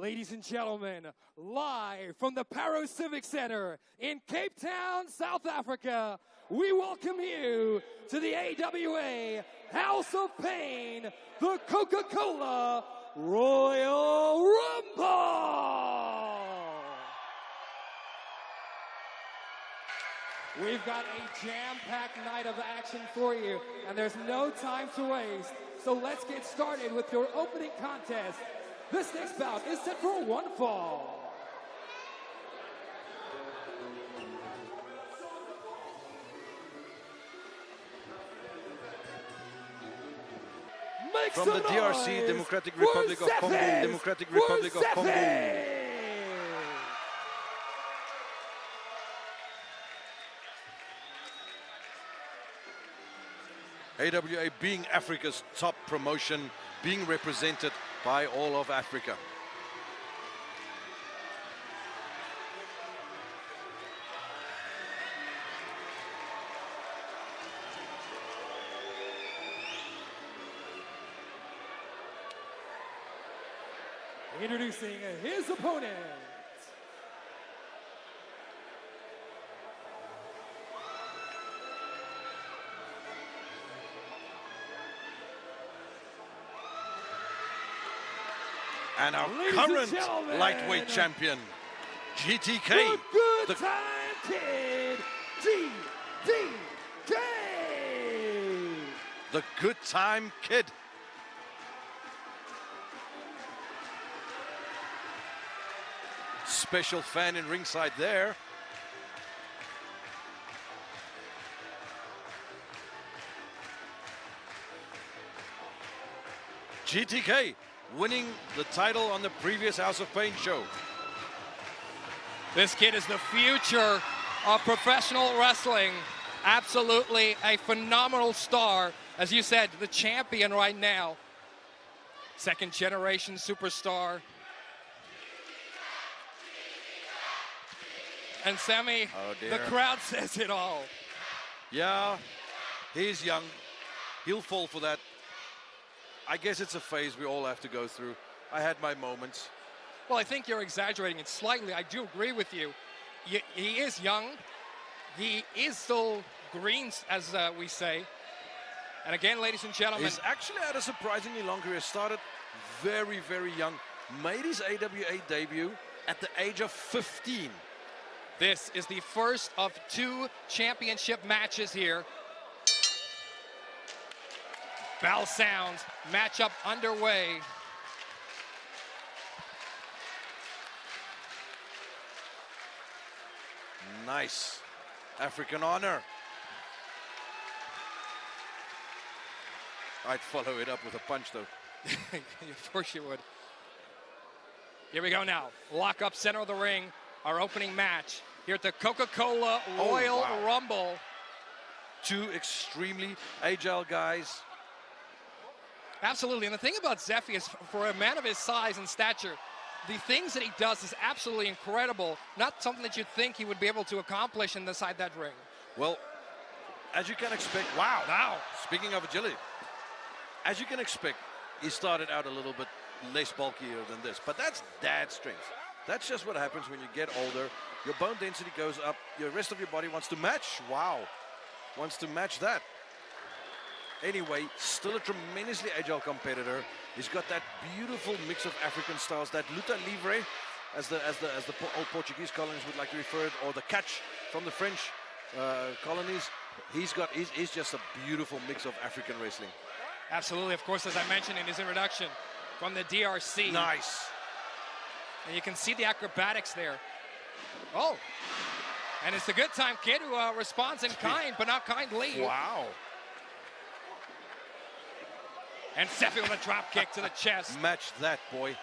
Ladies and gentlemen, live from the Parow Civic Centre in Cape Town, South Africa, we welcome you to the AWA House of Pain, the Coca-Cola Royal Rumble! We've got a jam-packed night of action for you, and there's no time to waste. So let's get started with your opening contest. This next bout is set for one fall. Make From the DRC, Democratic Republic of Congo, Democratic Republic of Congo. AWA being Africa's top promotion, being represented by all of Africa. Introducing his opponent. And our current lightweight champion, GTK. The good time kid, GTK. The good time kid. Special fan in ringside there. GTK winning the title on the previous House of Pain show. This kid is the future of professional wrestling. Absolutely a phenomenal star. As you said, the champion right now. Second generation superstar. And Sammy, the crowd says it all. Yeah, he's young. He'll fall for that. I guess it's a phase we all have to go through. I had my moments. Well, I think you're exaggerating it slightly. I do agree with you. He is young. He is still green, as we say. And again, ladies and gentlemen. He's actually had a surprisingly long career. Started very, very young. Made his AWA debut at the age of 15. This is the first of two championship matches here. Bell sounds, matchup underway. Nice. African honor. I'd follow it up with a punch, though. Of course you would. Here we go now. Lock up center of the ring. Our opening match here at the Coca-Cola Royal Rumble. Two extremely agile guys. Absolutely, and the thing about Zephy is, for a man of his size and stature, the things that he does is absolutely incredible. Not something that you'd think he would be able to accomplish inside that ring. Well, as you can expect, wow. Now, speaking of agility, as you can expect, he started out a little bit less bulkier than this, but that's dad strength. That's just what happens when you get older. Your bone density goes up. The rest of your body wants to match. Wow. Wants to match that. Anyway, still a tremendously agile competitor. He's got that beautiful mix of African styles, that luta livre, as the old Portuguese colonies would like to refer it, or the catch from the French colonies. He's just a beautiful mix of African wrestling. Absolutely, of course, as I mentioned in his introduction, from the DRC. Nice. And you can see the acrobatics there. Oh, and it's the good time kid who responds in kind, but not kindly. Wow. And Zephy with a drop kick to the chest. Match that, boy.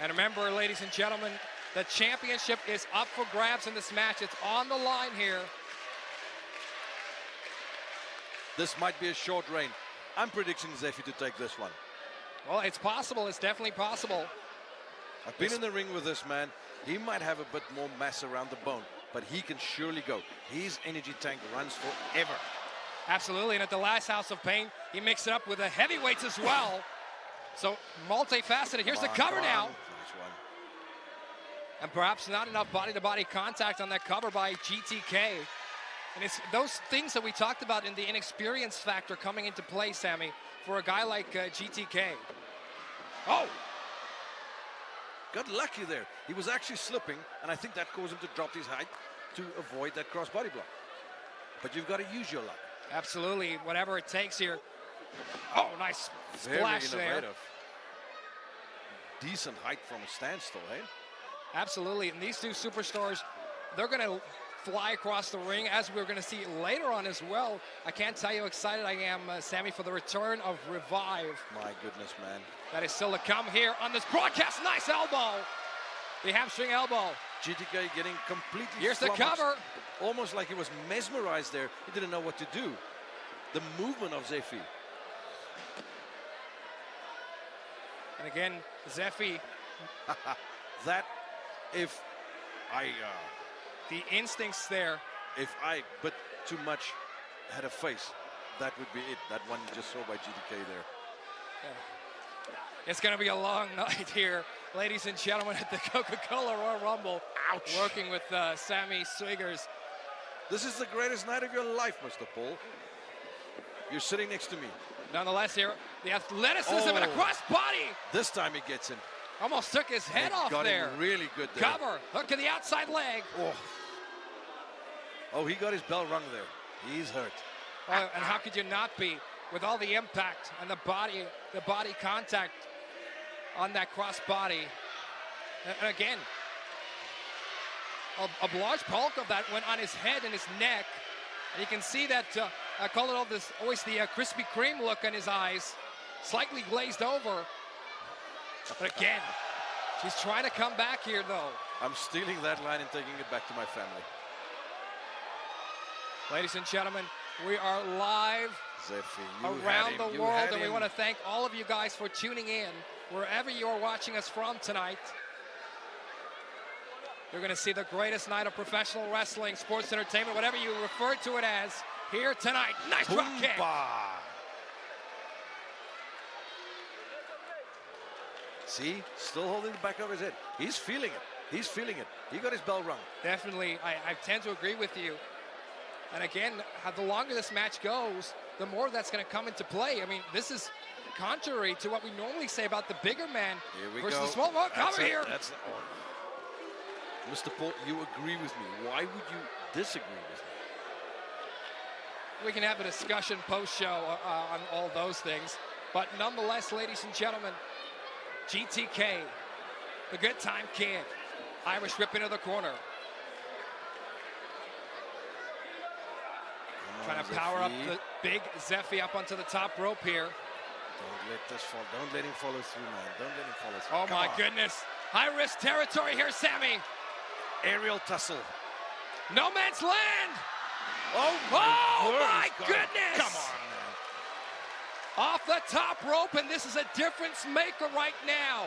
And remember, ladies and gentlemen, the championship is up for grabs in this match. It's on the line here. This might be a short reign. I'm predicting Zephy to take this one. Well, it's possible. It's definitely possible. I've been in the ring with this man. He might have a bit more mass around the bone, but he can surely go. His energy tank runs forever. Absolutely, and at the last House of Pain, he mixed it up with the heavyweights as well. So multifaceted. Here's the cover now. Nice one. And perhaps not enough body-to-body contact on that cover by GTK. And it's those things that we talked about in the inexperience factor coming into play, Sammy, for a guy like GTK. Oh! Got lucky there. He was actually slipping, and I think that caused him to drop his height to avoid that cross-body block. But you've got to use your luck. Absolutely, whatever it takes here. Oh, nice splash Very innovative. there. Decent height from a standstill, eh? Absolutely, and these two superstars, they're going to fly across the ring, as we're going to see later on as well. I can't tell you how excited I am, Sammy, for the return of Revyv. My goodness, man. That is still to come here on this broadcast. Nice elbow. The hamstring elbow. GTK getting completely Here's the flummoxed. cover. Almost like he was mesmerized there. He didn't know what to do. The movement of Zephy. And again, Zephy. That, if I... The instincts there. If I, but too much, had a face, that would be it. That one you just saw by GTK there. Yeah. It's going to be a long night here, ladies and gentlemen, at the Coca-Cola Royal Rumble. Ouch. Working with Sammy Swiggers. This is the greatest night of your life, Mr. Paul. You're sitting next to me. Nonetheless here, the athleticism and a cross body. This time he gets in. Almost took his head off got there. Him really good there. Cover, hook to the outside leg. Oh, he got his bell rung there. He's hurt. And how could you not be with all the impact and the body contact on that cross body? And again, a large bulk of that went on his head and his neck. And you can see that, I call it always the Krispy Kreme look in his eyes, slightly glazed over. But again, she's trying to come back here, though. I'm stealing that line and taking it back to my family. Ladies and gentlemen, we are live Zephy, around the world, and we want to thank all of you guys for tuning in, wherever you are watching us from tonight. You're going to see the greatest night of professional wrestling, sports entertainment, whatever you refer to it as, here tonight. Nice drop kick. See, still holding the back of his head. He's feeling it. He's feeling it. He got his bell rung. Definitely, I tend to agree with you. And again, the longer this match goes, the more that's going to come into play. I mean, this is contrary to what we normally say about the bigger man versus the small man. Cover here. Mr. Paul, you agree with me. Why would you disagree with me? We can have a discussion post-show on all those things. But nonetheless, ladies and gentlemen, GTK, the good time kid, Irish whip into the corner. Trying to power up the big Zephy up onto the top rope here. Don't let this fall. Don't let him follow through, man. Don't let him follow through. Oh, my goodness. High-risk territory here, Sammy. Aerial tussle. No man's land. Oh, my goodness. Come on, man. Off the top rope, and this is a difference maker right now.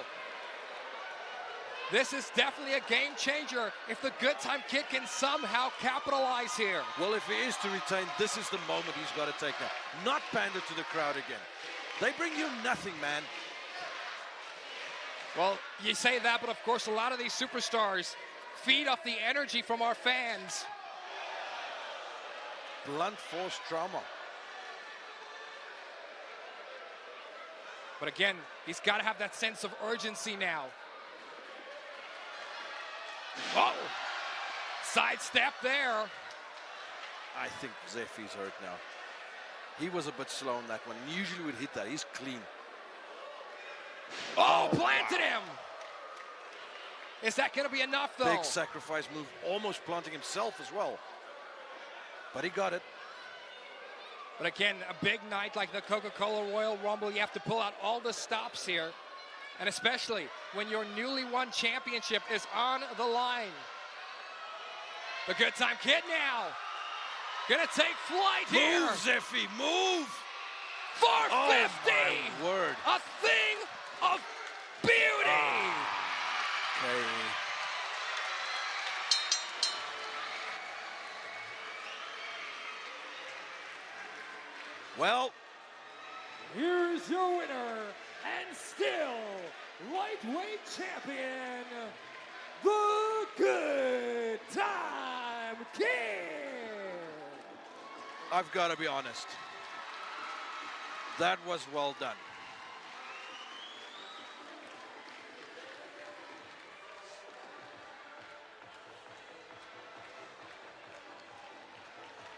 This is definitely a game changer if the good time kid can somehow capitalize here. Well, if he is to retain, this is the moment he's got to take now. Not pander to the crowd again. They bring you nothing, man. Well, you say that, but of course, a lot of these superstars feed off the energy from our fans. Blunt force trauma. But again, he's got to have that sense of urgency now. Oh! Sidestep there. I think Zephy's hurt now. He was a bit slow on that one. Usually would hit that. He's clean. Oh, planted him! Is that going to be enough, though? Big sacrifice move, almost planting himself as well. But he got it. But again, a big night like the Coca-Cola Royal Rumble, you have to pull out all the stops here. And especially when your newly won championship is on the line. The good time kid now. Gonna take flight here. Move, Zephy, move! 450! Oh, my word. A thing of beauty! Okay. Well, here's your winner and still lightweight champion, the Good Time Kid. I've got to be honest. That was well done.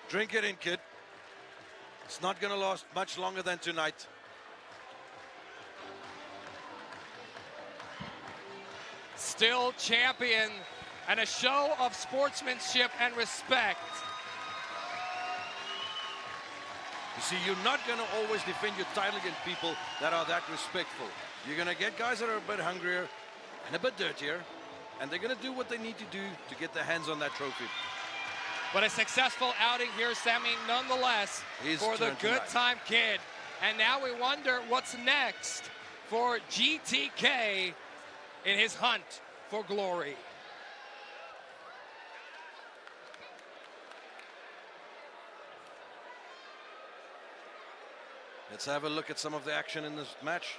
Drink it in, kid. It's not going to last much longer than tonight. Still champion, and a show of sportsmanship and respect. You see, you're not going to always defend your title against people that are that respectful. You're going to get guys that are a bit hungrier and a bit dirtier, and they're going to do what they need to do to get their hands on that trophy. But a successful outing here, Sammy, nonetheless, for the Good Time Kid. And now we wonder what's next for GTK in his hunt for glory. Let's have a look at some of the action in this match.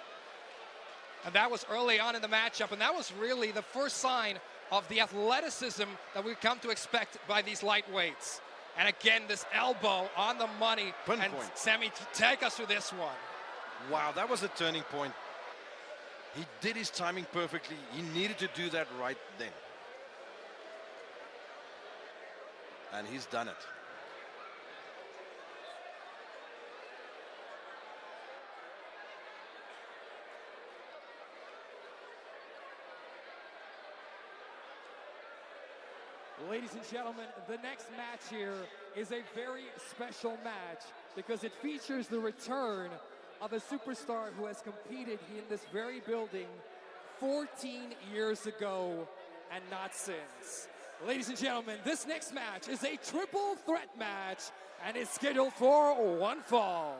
And that was early on in the matchup, and that was really the first sign of the athleticism that we've come to expect by these lightweights. And again, this elbow on the money. Pinpoint. And Sammy, take us through this one. Wow, that was a turning point. He did his timing perfectly. He needed to do that right then. And he's done it. Ladies and gentlemen, the next match here is a very special match because it features the return of a superstar who has competed in this very building 14 years ago and not since. Ladies and gentlemen, this next match is a triple threat match and is scheduled for one fall.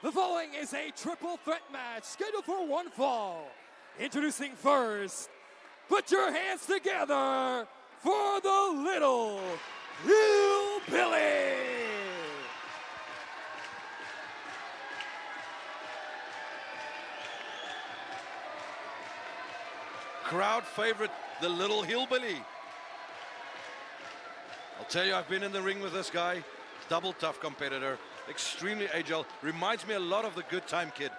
The following is a triple threat match scheduled for one fall. Introducing first, put your hands together for the Little Hillbilly. Crowd favorite, the Little Hillbilly. I'll tell you, I've been in the ring with this guy. Double tough competitor. Extremely agile, reminds me a lot of the Good Time Kid,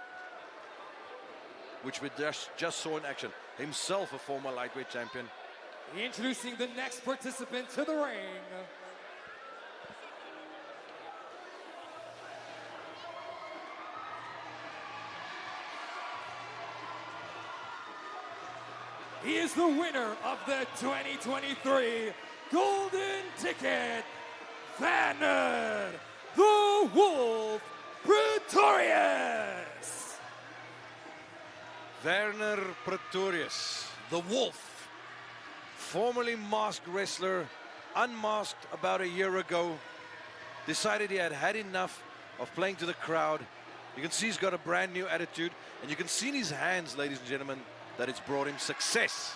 which we just saw in action. Himself a former lightweight champion. Introducing the next participant to the ring. He is the winner of the 2023 Golden Ticket, Werner, the Wolf Pretorius. Werner Pretorius, the Wolf, formerly masked wrestler, unmasked about a year ago, decided he had had enough of playing to the crowd. You can see he's got a brand new attitude, and you can see in his hands, ladies and gentlemen, that it's brought him success.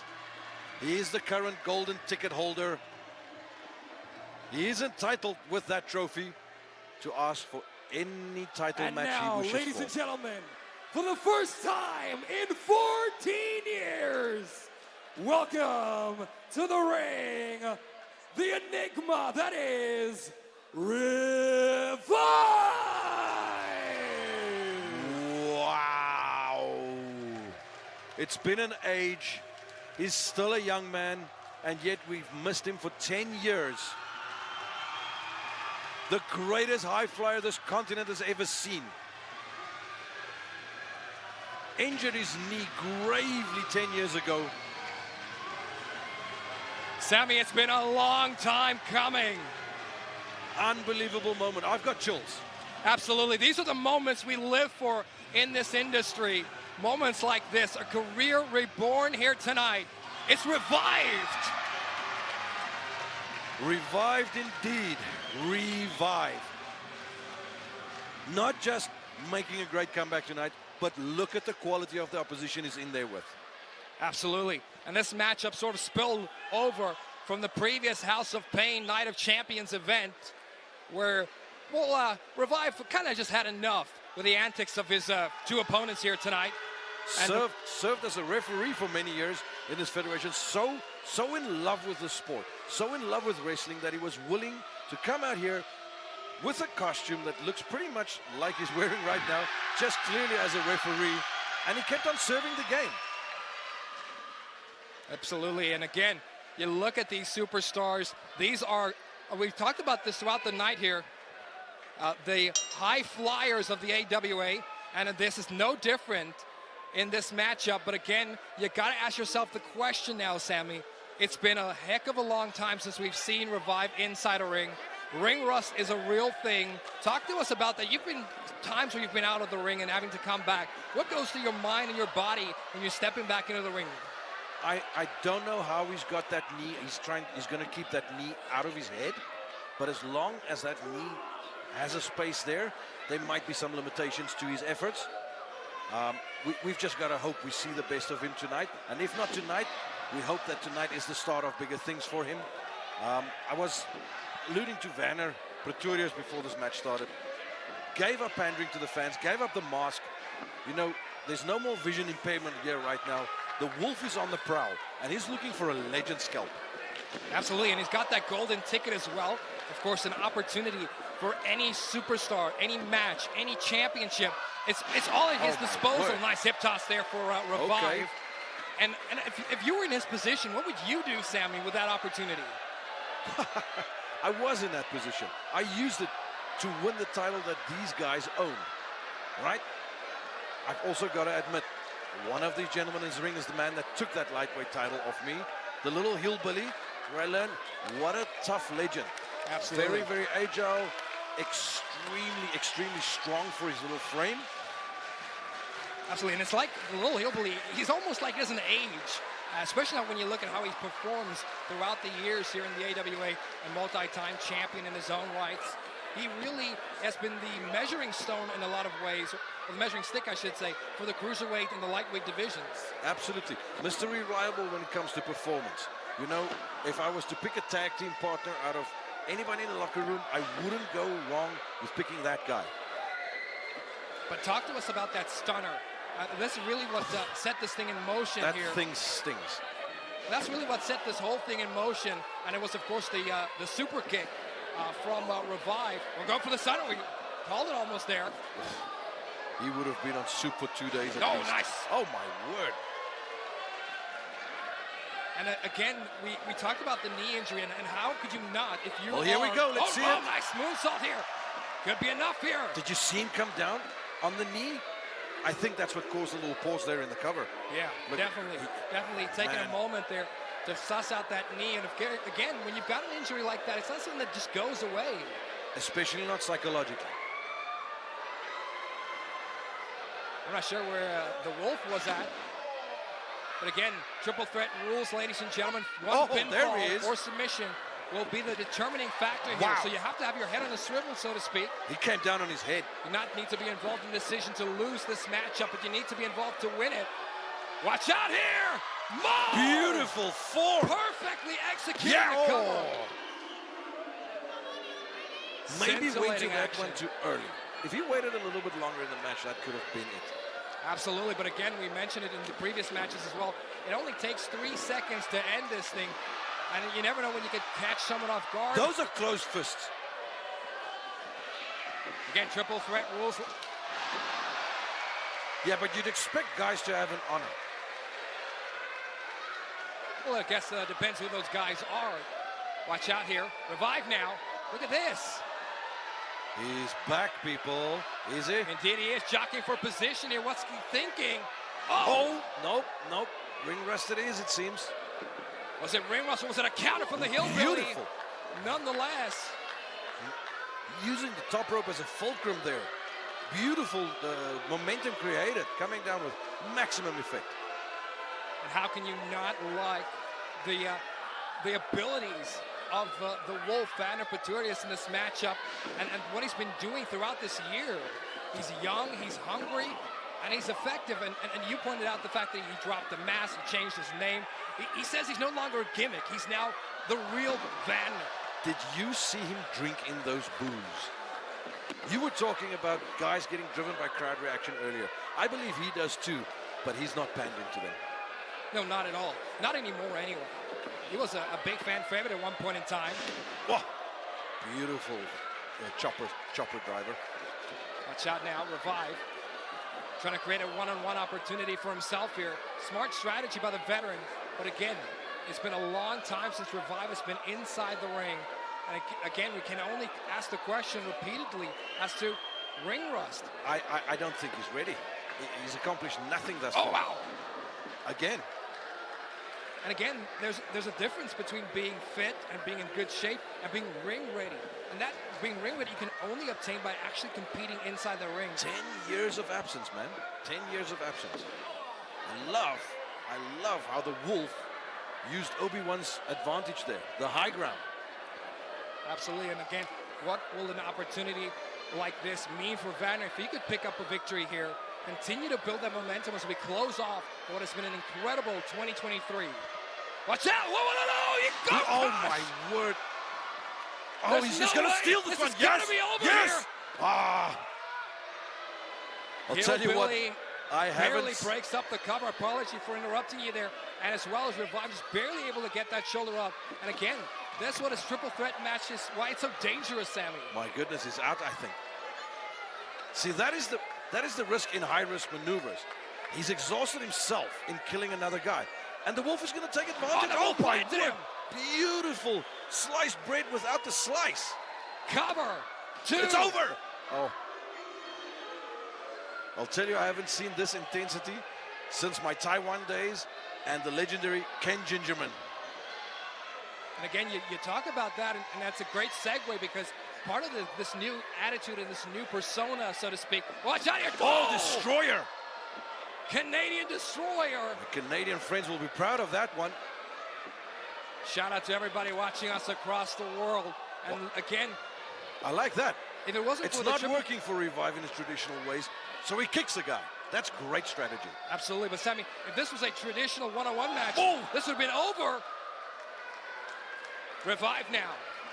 He is the current Golden Ticket holder. He is entitled with that trophy to ask for any title match he wishes for. Ladies and gentlemen, for the first time in 14 years, welcome to the ring, the enigma that is Revyv. Wow. It's been an age. He's still a young man, and yet we've missed him for 10 years. The greatest high flyer this continent has ever seen. Injured his knee gravely 10 years ago. Sammy, it's been a long time coming. Unbelievable moment. I've got chills. Absolutely. These are the moments we live for in this industry. Moments like this, a career reborn here tonight It's revived. Revived indeed. Revive. Not just making a great comeback tonight, but look at the quality of the opposition he's in there with. Absolutely. And this matchup sort of spilled over from the previous House of Pain Night of Champions event where, well, Revyv kind of just had enough with the antics of his two opponents here tonight. Served as a referee for many years in this federation, so in love with the sport, so in love with wrestling that he was willing to come out here with a costume that looks pretty much like he's wearing right now, just clearly as a referee, and he kept on serving the game. Absolutely, and again, you look at these superstars, these are, we've talked about this throughout the night here, the high flyers of the AWA, and this is no different in this matchup. But again, you got to ask yourself the question now, Sammy. It's been a heck of a long time since we've seen Revyv inside a ring. Ring rust is a real thing. Talk to us about that. You've been times where you've been out of the ring and having to come back. What goes through your mind and your body when you're stepping back into the ring? I don't know how he's got that knee. He's going to keep that knee out of his head. But as long as that knee has a space there, there might be some limitations to his efforts. We've just got to hope we see the best of him tonight. And if not tonight, we hope that tonight is the start of bigger things for him. I was alluding to Werner Pretorius before this match started. Gave up pandering to the fans, gave up the mask. You know, there's no more vision impairment here right now. The wolf is on the prowl, and he's looking for a legend scalp. Absolutely, and he's got that golden ticket as well. Of course, an opportunity for any superstar, any match, any championship. It's all at his disposal. Word. Nice hip toss there for Revyv. Okay. And if you were in his position, what would you do, Sammy, with that opportunity? I was in that position. I used it to win the title that these guys own, right? I've also got to admit, one of these gentlemen in his ring is the man that took that lightweight title off me, the little hillbilly, where I learned what a tough legend. Absolutely. Very, very agile, extremely strong for his little frame. Absolutely, and it's like the little hillbilly, he's almost like he doesn't age, especially when you look at how he performs throughout the years here in the AWA, a multi-time champion in his own rights. He really has been the measuring stone in a lot of ways, or the measuring stick, I should say, for the cruiserweight and the lightweight divisions. Absolutely. Mr. Reliable when it comes to performance. You know, if I was to pick a tag team partner out of anybody in the locker room, I wouldn't go wrong with picking that guy. But talk to us about that stunner. This is really what set this thing in motion that here. That thing stings. That's really what set this whole thing in motion. And it was, of course, the super kick from Revyv. We're going for the stunner. We called it almost there. He would have been on soup for 2 days at least. Nice. Oh, my word. And again, we talked about the knee injury, and how could you not if you Well, here we go. Let's see it. Nice moonsault here. Could be enough here. Did you see him come down on the knee? I think that's what caused a little pause there in the cover. Yeah, look, definitely taking a moment there to suss out that knee. And again, when you've got an injury like that, it's not something that just goes away. Especially not psychologically. I'm not sure where the Wolf was at. But again, triple threat rules, ladies and gentlemen. One pinfall or submission will be the determining factor here. So you have to have your head on a swivel, so to speak. He came down on his head. You not need to be involved in the decision to lose this matchup, but you need to be involved to win it. Watch out here! Beautiful form. Perfectly executed. Yeah. Maybe waiting that one too early. If he waited a little bit longer in the match, that could have been it. Absolutely, but again, we mentioned it in the previous matches as well. It only takes 3 seconds to end this thing, and you never know when you could catch someone off guard. Those are closed fists. Again, triple threat rules. Yeah, but you'd expect guys to have an honor. Well, I guess depends who those guys are. Watch out here. Revyv now. Look at this. He's back, people. Is he? Indeed he is, jockeying for position here. What's he thinking? Oh, nope. Ring rust it is, it seems. Was it ring rust or was it a counter from the Hillbilly? Beautiful. Nonetheless. Using the top rope as a fulcrum there. Beautiful momentum created, coming down with maximum effect. And how can you not like the abilities of the Wolf, Werner Pretorius, in this matchup, and what he's been doing throughout this year. He's young, he's hungry, and he's effective. And you pointed out the fact that he dropped the mask, he changed his name. He says he's no longer a gimmick. He's now the real Werner. Did you see him drink in those boos? You were talking about guys getting driven by crowd reaction earlier. I believe he does too, but he's not pandering to them. No, not at all. Not anymore, anyway. He was a big fan favorite at one point in time. Whoa. Beautiful chopper driver. Watch out now, Revyv. Trying to create a one-on-one opportunity for himself here. Smart strategy by the veteran. But again, it's been a long time since Revyv has been inside the ring. And again, we can only ask the question repeatedly as to ring rust. I don't think he's ready. He's accomplished nothing thus far. Oh, wow. Again. And again, there's a difference between being fit and being in good shape and being ring ready. And that being ring ready, you can only obtain by actually competing inside the ring. 10 years of absence, man. 10 years of absence. I love how the Wolf used Obi-Wan's advantage there, the high ground. Absolutely, and again, what will an opportunity like this mean for Werner if he could pick up a victory here, continue to build that momentum as we close off what has been an incredible 2023. Watch out! Whoa, you got Oh my word! Oh, he's just gonna steal this one. Yes, be over yes. Here. Ah! I'll tell you what. I barely breaks up the cover. Apology for interrupting you there. And as well as Revyv is barely able to get that shoulder up. And again, that's what his triple threat match is. Why it's so dangerous, Sammy. My goodness, he's out, I think. See, that is the risk in high-risk maneuvers. He's exhausted himself in killing another guy. And the Wolf is going to take advantage. Oh, my word. Beautiful sliced bread without the slice. Cover. 2. It's over. Oh. I'll tell you, I haven't seen this intensity since my Taiwan days and the legendary Ken Gingerman. And again, you talk about that, and that's a great segue because part of this new attitude and this new persona, so to speak. Watch out here. Oh, Destroyer. Canadian Destroyer. The Canadian friends will be proud of that one. Shout out to everybody watching us across the world. And again, I like that. If it wasn't it's for not working for Revyv in his traditional ways, so he kicks the guy. That's great strategy. Absolutely, but Sammy, if this was a traditional one-on-one match, oh, this would have been over. Revyv now.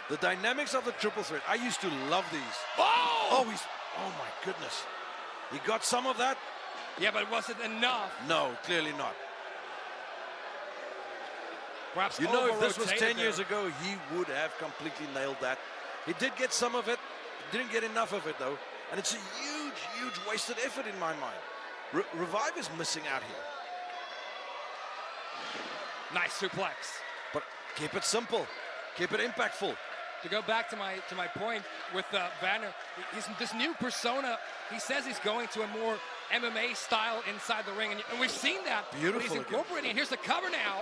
The dynamics of the triple threat. I used to love these. Oh! Oh my goodness. He got some of that. Yeah, but was it enough? No, clearly not. Perhaps you know, if this was 10 years ago, he would have completely nailed that. He did get some of it, didn't get enough of it though. And it's a huge, huge wasted effort in my mind. Revyv is missing out here. Nice suplex. But keep it simple. Keep it impactful. To go back to my point with Werner, he's this new persona. He says he's going to a more MMA style inside the ring, and we've seen that. Beautiful. But he's incorporating. And here's the cover now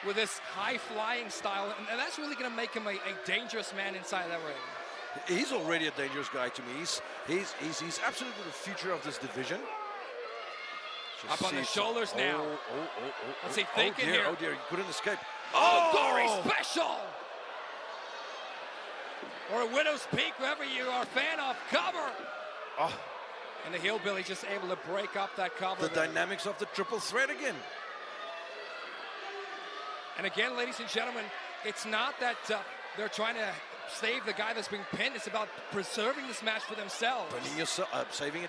with this high-flying style, and that's really going to make him a dangerous man inside that ring. He's already a dangerous guy to me. He's absolutely the future of this division. Up on the shoulders now. What's he thinking here? here? Oh dear, he couldn't escape. Oh, gory special! Or a Widow's Peak, wherever you are a fan of. Cover! Oh. And the Hillbilly just able to break up that cover. The dynamics of the triple threat again. And again, ladies and gentlemen, it's not that they're trying to save the guy that's being pinned. It's about preserving this match for themselves. Saving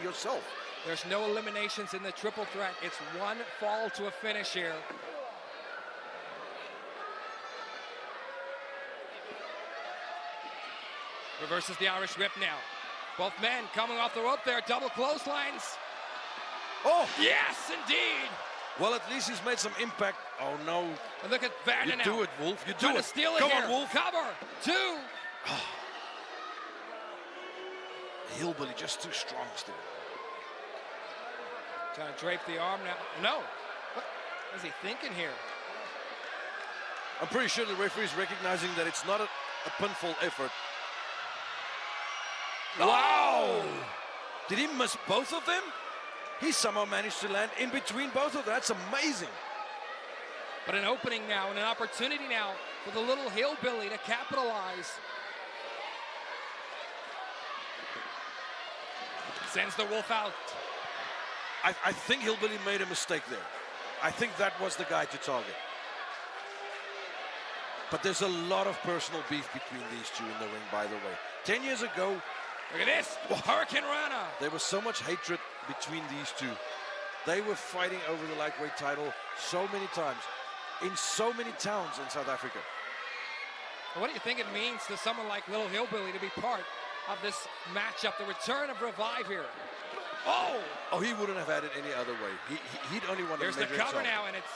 yourself. There's no eliminations in the triple threat. It's one fall to a finish here. Reverses the Irish whip now. Both men coming off the rope there. Double clotheslines. Oh! Yes, indeed. Well, at least he's made some impact. Oh, no. And look at Werner now. You do it, Wolf. You do Trying it. to steal it Come here. on, Wolf. Cover. 2. Hillbilly just too strong still. Trying to drape the arm now. No. What is he thinking here? I'm pretty sure the referee is recognizing that it's not a pinfall effort. Wow! Did he miss both of them? he somehow managed to land in between both of them. That's amazing. But an opening now and an opportunity now for the little Hillbilly to capitalize. Sends the Wolf out. I think Hillbilly made a mistake there. I think that was the guy to target. But there's a lot of personal beef between these two in the ring, by the way. 10 years ago, look at this, Hurricane Rana. There was so much hatred between these two. They were fighting over the lightweight title so many times in so many towns in South Africa. What do you think it means to someone like Little Hillbilly to be part of this matchup, the return of Revyv here? Oh, he wouldn't have had it any other way. He'd only want to Here's the cover now, and it's...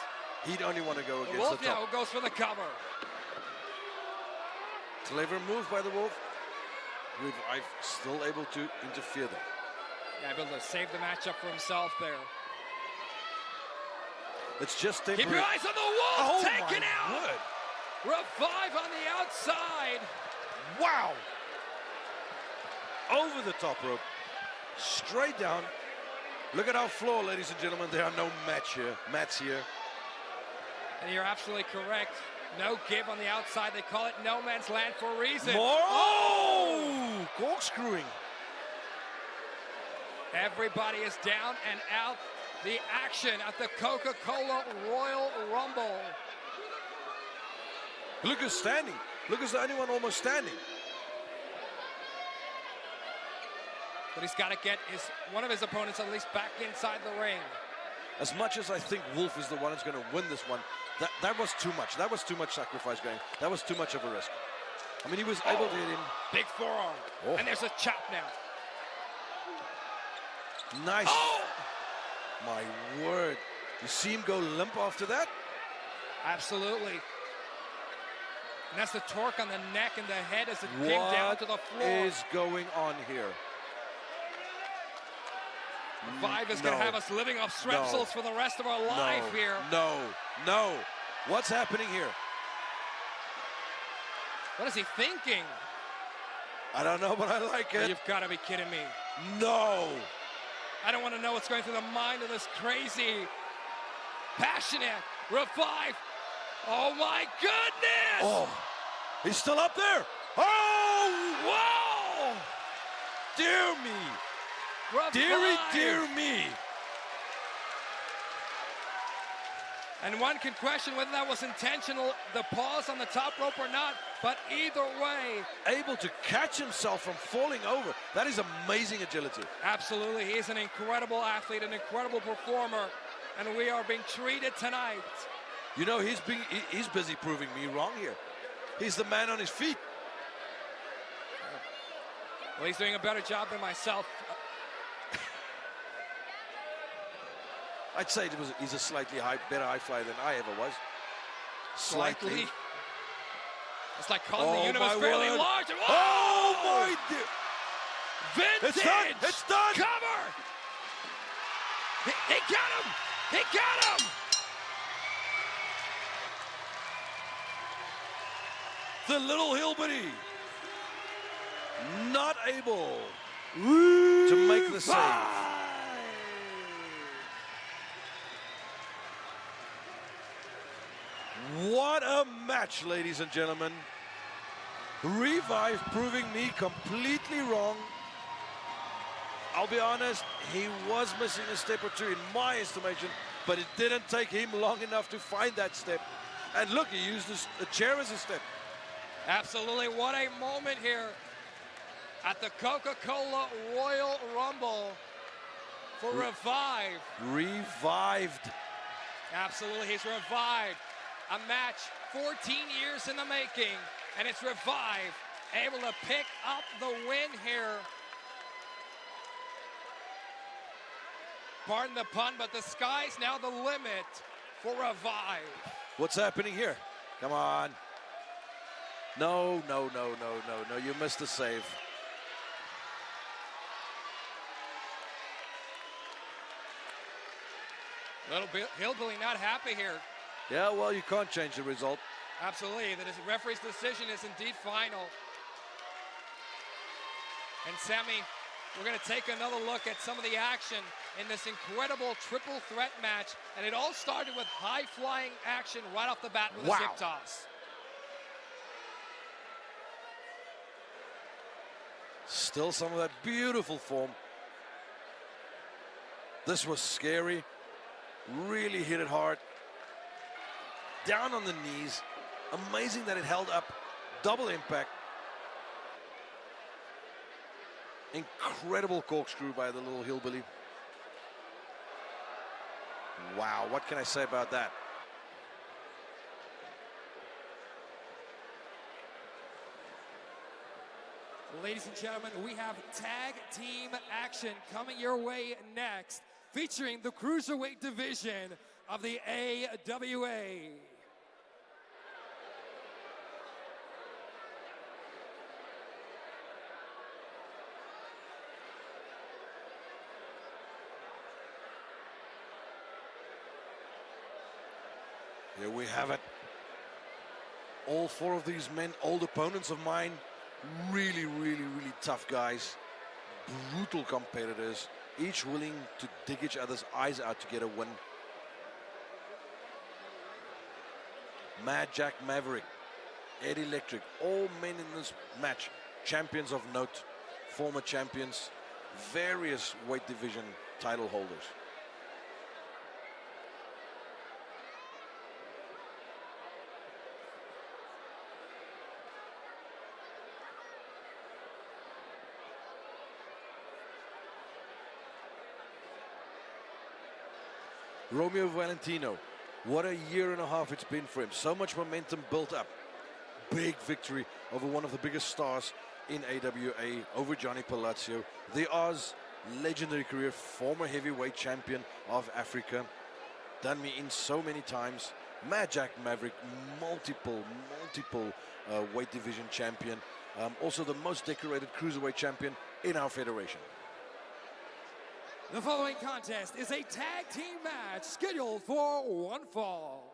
He'd only want to go against Wolf the top. now goes for the cover. Clever move by the Wolf. Revyv still able to interfere there. Yeah, able to save the matchup for himself there. It's just temporary. Keep your eyes on the Wolf, taken out. Word. Revyv on the outside. Wow. Over the top rope. Straight down. Look at our floor, ladies and gentlemen. There are no mats here. And you're absolutely correct. No give on the outside. They call it no man's land for a reason. More. Oh! Corkscrewing. Everybody is down and out. The action at the Coca-Cola Royal Rumble. Look who's standing. Look who's the only one almost standing. But he's got to get one of his opponents at least back inside the ring. As much as I think Wolf is the one who's going to win this one, that was too much. That was too much sacrifice going. That was too much of a risk. I mean, he was able to hit him. Big forearm. Oh. And there's a chop now. Nice. Oh! My word. You see him go limp after that? Absolutely. And that's the torque on the neck and the head as it came down to the floor. What is going on here? Revyv is going to have us living off strepsils for the rest of our life here. No. What's happening here? What is he thinking? I don't know, but I like it. You've got to be kidding me. No. I don't want to know what's going through the mind of this crazy, passionate Revyv. Oh, my goodness. Oh, he's still up there. Oh, whoa. Dear me. Revyv. Dear me. And one can question whether that was intentional, the pause on the top rope or not, but either way. Able to catch himself from falling over. That is amazing agility. Absolutely, he is an incredible athlete, an incredible performer, and we are being treated tonight. You know, he's busy proving me wrong here. He's the man on his feet. Well, he's doing a better job than myself. I'd say he's a slightly better high flyer than I ever was. Slightly. It's like calling the universe fairly large. Oh my dear. Vintage. It's done. Cover. He got him. He got him. The little Hillbilly not able to make the save. What a match, ladies and gentlemen. Revyv proving me completely wrong. I'll be honest, he was missing a step or two in my estimation, but it didn't take him long enough to find that step. And look, he used a chair as a step. Absolutely, what a moment here at the Coca-Cola Royal Rumble for Revyv. Revived. Absolutely, he's revived. A match 14 years in the making, and it's Revyv able to pick up the win here. Pardon the pun, but the sky's now the limit for Revyv. What's happening here? Come on. No, you missed the save. Little Hillbilly not happy here. Yeah, well, you can't change the result. Absolutely, the referee's decision is indeed final. And Sammy, We're going to take another look at some of the action in this incredible triple threat match. And it all started with high-flying action right off the bat with a zip toss. Still some of that beautiful form. This was scary. Really hit it hard. Down on the knees. Amazing that it held up. Double impact. Incredible corkscrew by the little hillbilly. Wow, what can I say about that? Ladies and gentlemen, we have tag team action coming your way next, featuring the cruiserweight division of the AWA. Here we have it. All four of these men, old opponents of mine, really, really, really tough guys, brutal competitors, each willing to dig each other's eyes out to get a win. Mad Jack-Maverick, Ed Electric, all men in this match, champions of note, former champions, various weight division title holders. Romeo Valentino, what a year and a half it's been for him. So much momentum built up. Big victory over one of the biggest stars in AWA, over Johnny Palazzio. The Oz, legendary career, former heavyweight champion of Africa. Done me in so many times. Mad Jack-Maverick, multiple weight division champion. Also the most decorated cruiserweight champion in our federation. The following contest is a tag team match scheduled for one fall.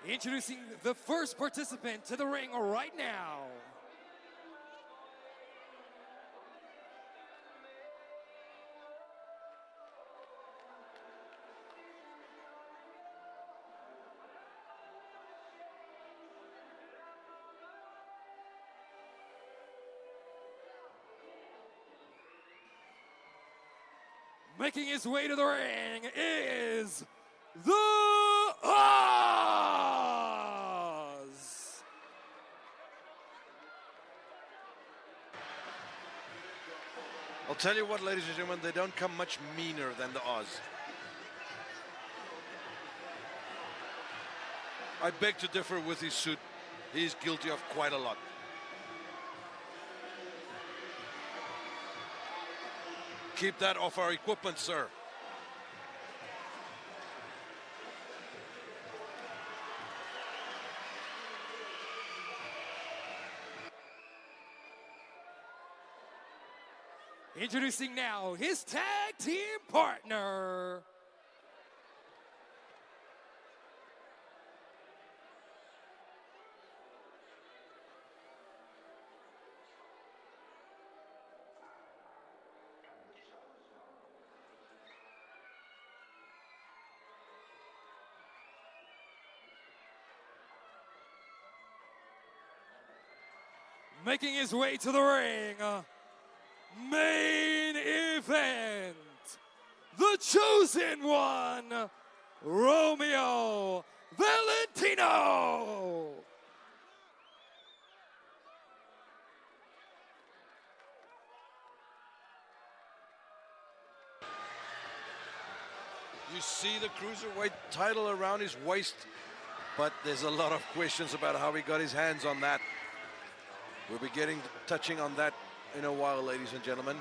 Introducing the first participant to the ring right now. Making his way to the ring is the I'll tell you what, ladies and gentlemen, they don't come much meaner than the Oz. I beg to differ with his suit. He's guilty of quite a lot. Keep that off our equipment, sir. Introducing now his tag team partner. Making his way to the ring. Main event, the chosen one, Romeo Valentino. You see the cruiserweight title around his waist, but there's a lot of questions about how he got his hands on that. We'll be touching on that in a while, ladies and gentlemen.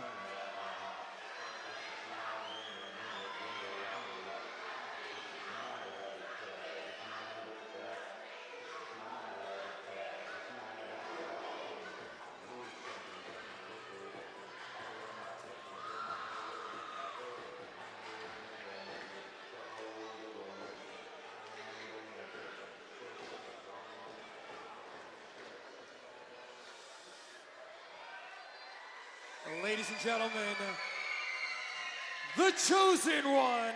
Ladies and gentlemen, the chosen one,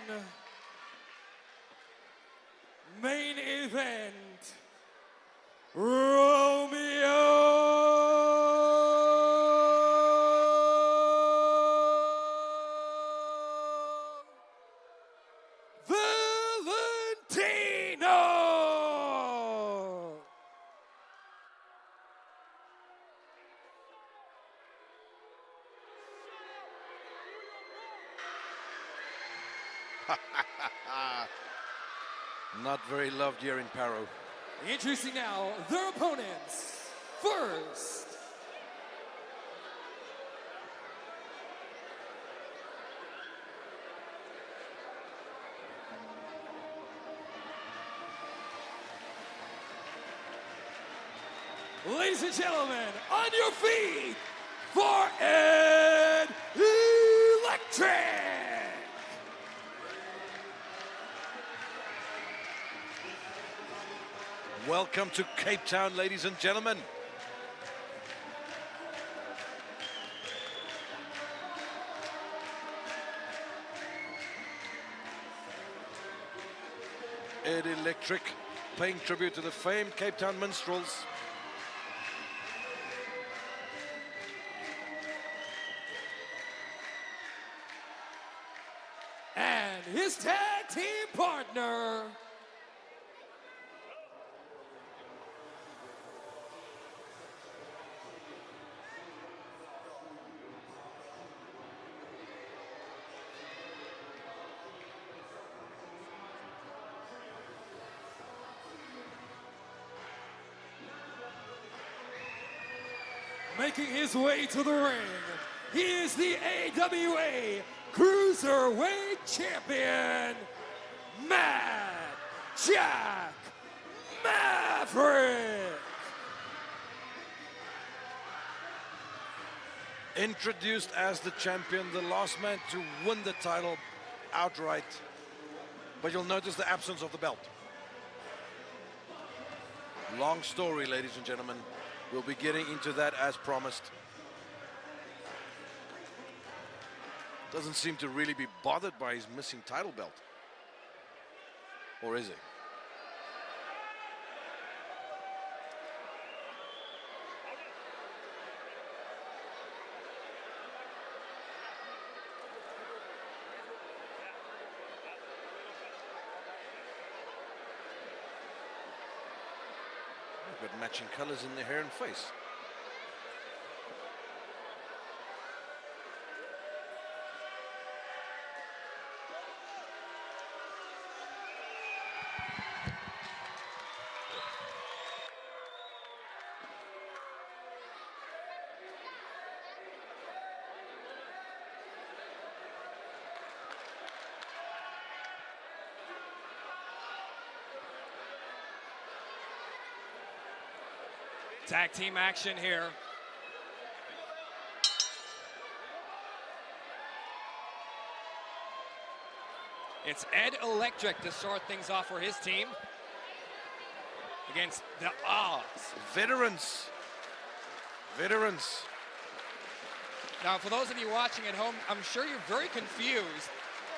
main event, Romeo Valentino. Not very loved here in Parow. Introducing now their opponents. First, ladies and gentlemen, on your feet for Ed Electric. Welcome to Cape Town, ladies and gentlemen. Ed Electric paying tribute to the famed Cape Town minstrels. And his tag team partner, making his way to the ring, he is the AWA Cruiserweight Champion, Jack-Maverick. Introduced as the champion, the last man to win the title outright. But you'll notice the absence of the belt. Long story, ladies and gentlemen. We'll be getting into that as promised. Doesn't seem to really be bothered by his missing title belt. Or is he? Got matching colors in their hair and face. Tag team action here. It's Ed Electric to start things off for his team against the Oz. Veterans. Veterans. Now, for those of you watching at home, I'm sure you're very confused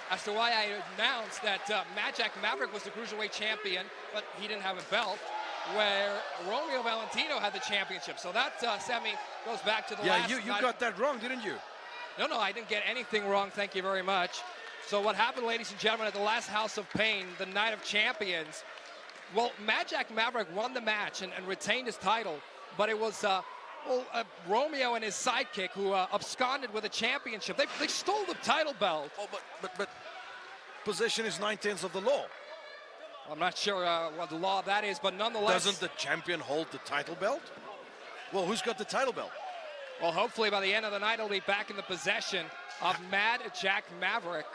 as to why I announced that Jack-Maverick was the Cruiserweight champion, but he didn't have a belt, where Romeo Valentino had the championship. So that, Sammy, goes back to the last night. Yeah, you got that wrong, didn't you? No, I didn't get anything wrong. Thank you very much. So what happened, ladies and gentlemen, at the last House of Pain, the Night of Champions, well, Jack-Maverick won the match and retained his title, but it was Romeo and his sidekick who absconded with the championship. They stole the title belt. Oh, but possession is 9/10 of the law. I'm not sure what the law that is, but nonetheless... Doesn't the champion hold the title belt? Well, who's got the title belt? Well, hopefully by the end of the night, he'll be back in the possession of Jack-Maverick.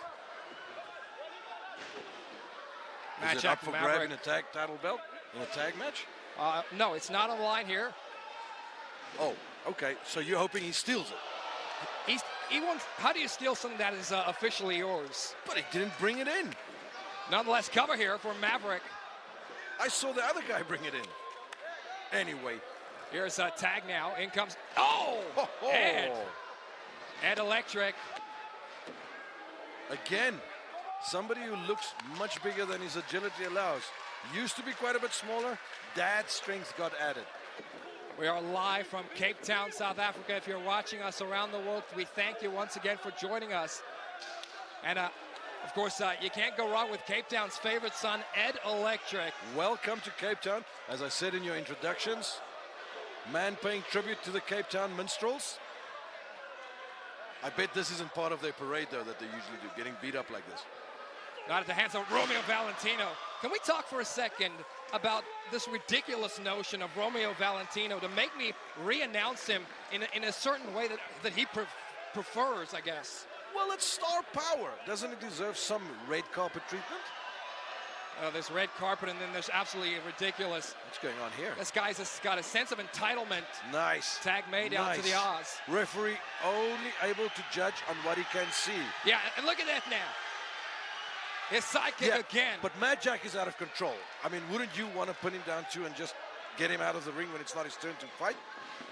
Is it up for grabbing a tag title belt in a tag match? No, it's not on the line here. Oh, okay. So you're hoping he steals it? He wants. How do you steal something that is officially yours? But he didn't bring it in. Nonetheless, cover here for Maverick. I saw the other guy bring it in. Anyway. Here's a tag now. In comes... Oh! Ed. Ed Electric. Again, somebody who looks much bigger than his agility allows. Used to be quite a bit smaller. That strength got added. We are live from Cape Town, South Africa. If you're watching us around the world, we thank you once again for joining us. And of course, you can't go wrong with Cape Town's favorite son, Ed Electric. Welcome to Cape Town. As I said in your introductions, man paying tribute to the Cape Town minstrels. I bet this isn't part of their parade, though, that they usually do, getting beat up like this. Not at the hands of Romeo Valentino. Can we talk for a second about this ridiculous notion of Romeo Valentino to make me re-announce him in a certain way that he prefers, I guess? Well, it's star power. Doesn't it deserve some red carpet treatment? There's red carpet, and then there's absolutely ridiculous. What's going on here? This guy's got a sense of entitlement. Nice. Tag made out to the Oz. Referee only able to judge on what he can see. Yeah, and look at that now. His sidekick again. But Mad Jack is out of control. I mean, wouldn't you want to put him down too and just get him out of the ring when it's not his turn to fight?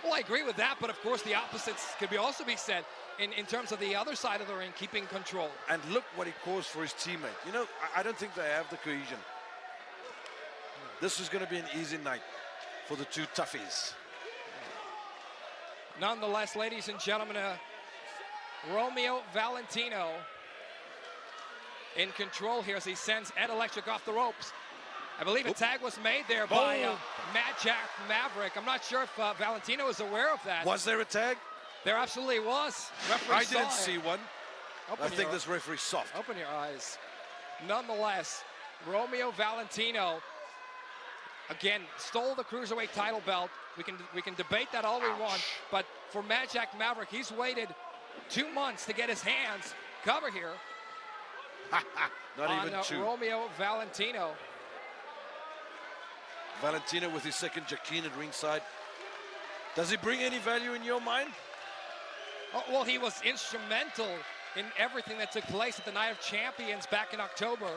Well, I agree with that, but of course the opposites could also be said in terms of the other side of the ring, keeping control. And look what he caused for his teammate. You know, I don't think they have the cohesion. This is going to be an easy night for the two toughies. Nonetheless, ladies and gentlemen, Romeo Valentino in control here as he sends Ed Electric off the ropes. I believe a tag was made there by Mad Jack-Maverick. I'm not sure if Valentino is aware of that. Was there a tag? There absolutely was. Referee I didn't see one. I think this referee's soft. Open your eyes. Nonetheless, Romeo Valentino, again, stole the Cruiserweight title belt. We can debate that all we want, but for Mad Jack-Maverick, he's waited 2 months to get his hands cover here. Not on, even 2. Romeo Valentino. Valentino with his second Jackine at ringside. Does he bring any value in your mind? Oh, well, he was instrumental in everything that took place at the Night of Champions back in October.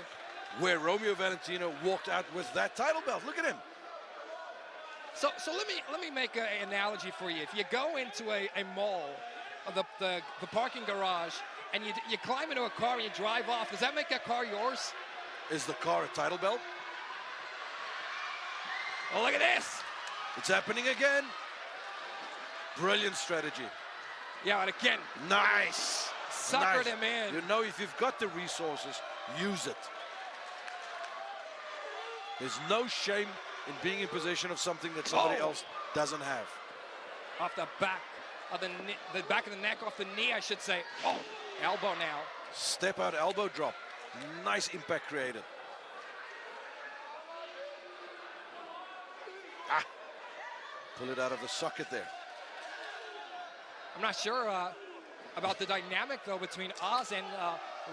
Where Romeo Valentino walked out with that title belt. Look at him. So let me make an analogy for you. If you go into a mall, the parking garage, and you climb into a car and you drive off, does that make that car yours? Is the car a title belt? Oh, look at this. It's happening again. Brilliant strategy. Yeah, and again. Nice. Suckered him in. You know, if you've got the resources, use it. There's no shame in being in possession of something that somebody else doesn't have. Off the back of the back of the neck, off the knee, I should say. Oh, elbow now. Step out elbow drop. Nice impact created. Pull it out of the socket there. I'm not sure about the dynamic, though, between Oz and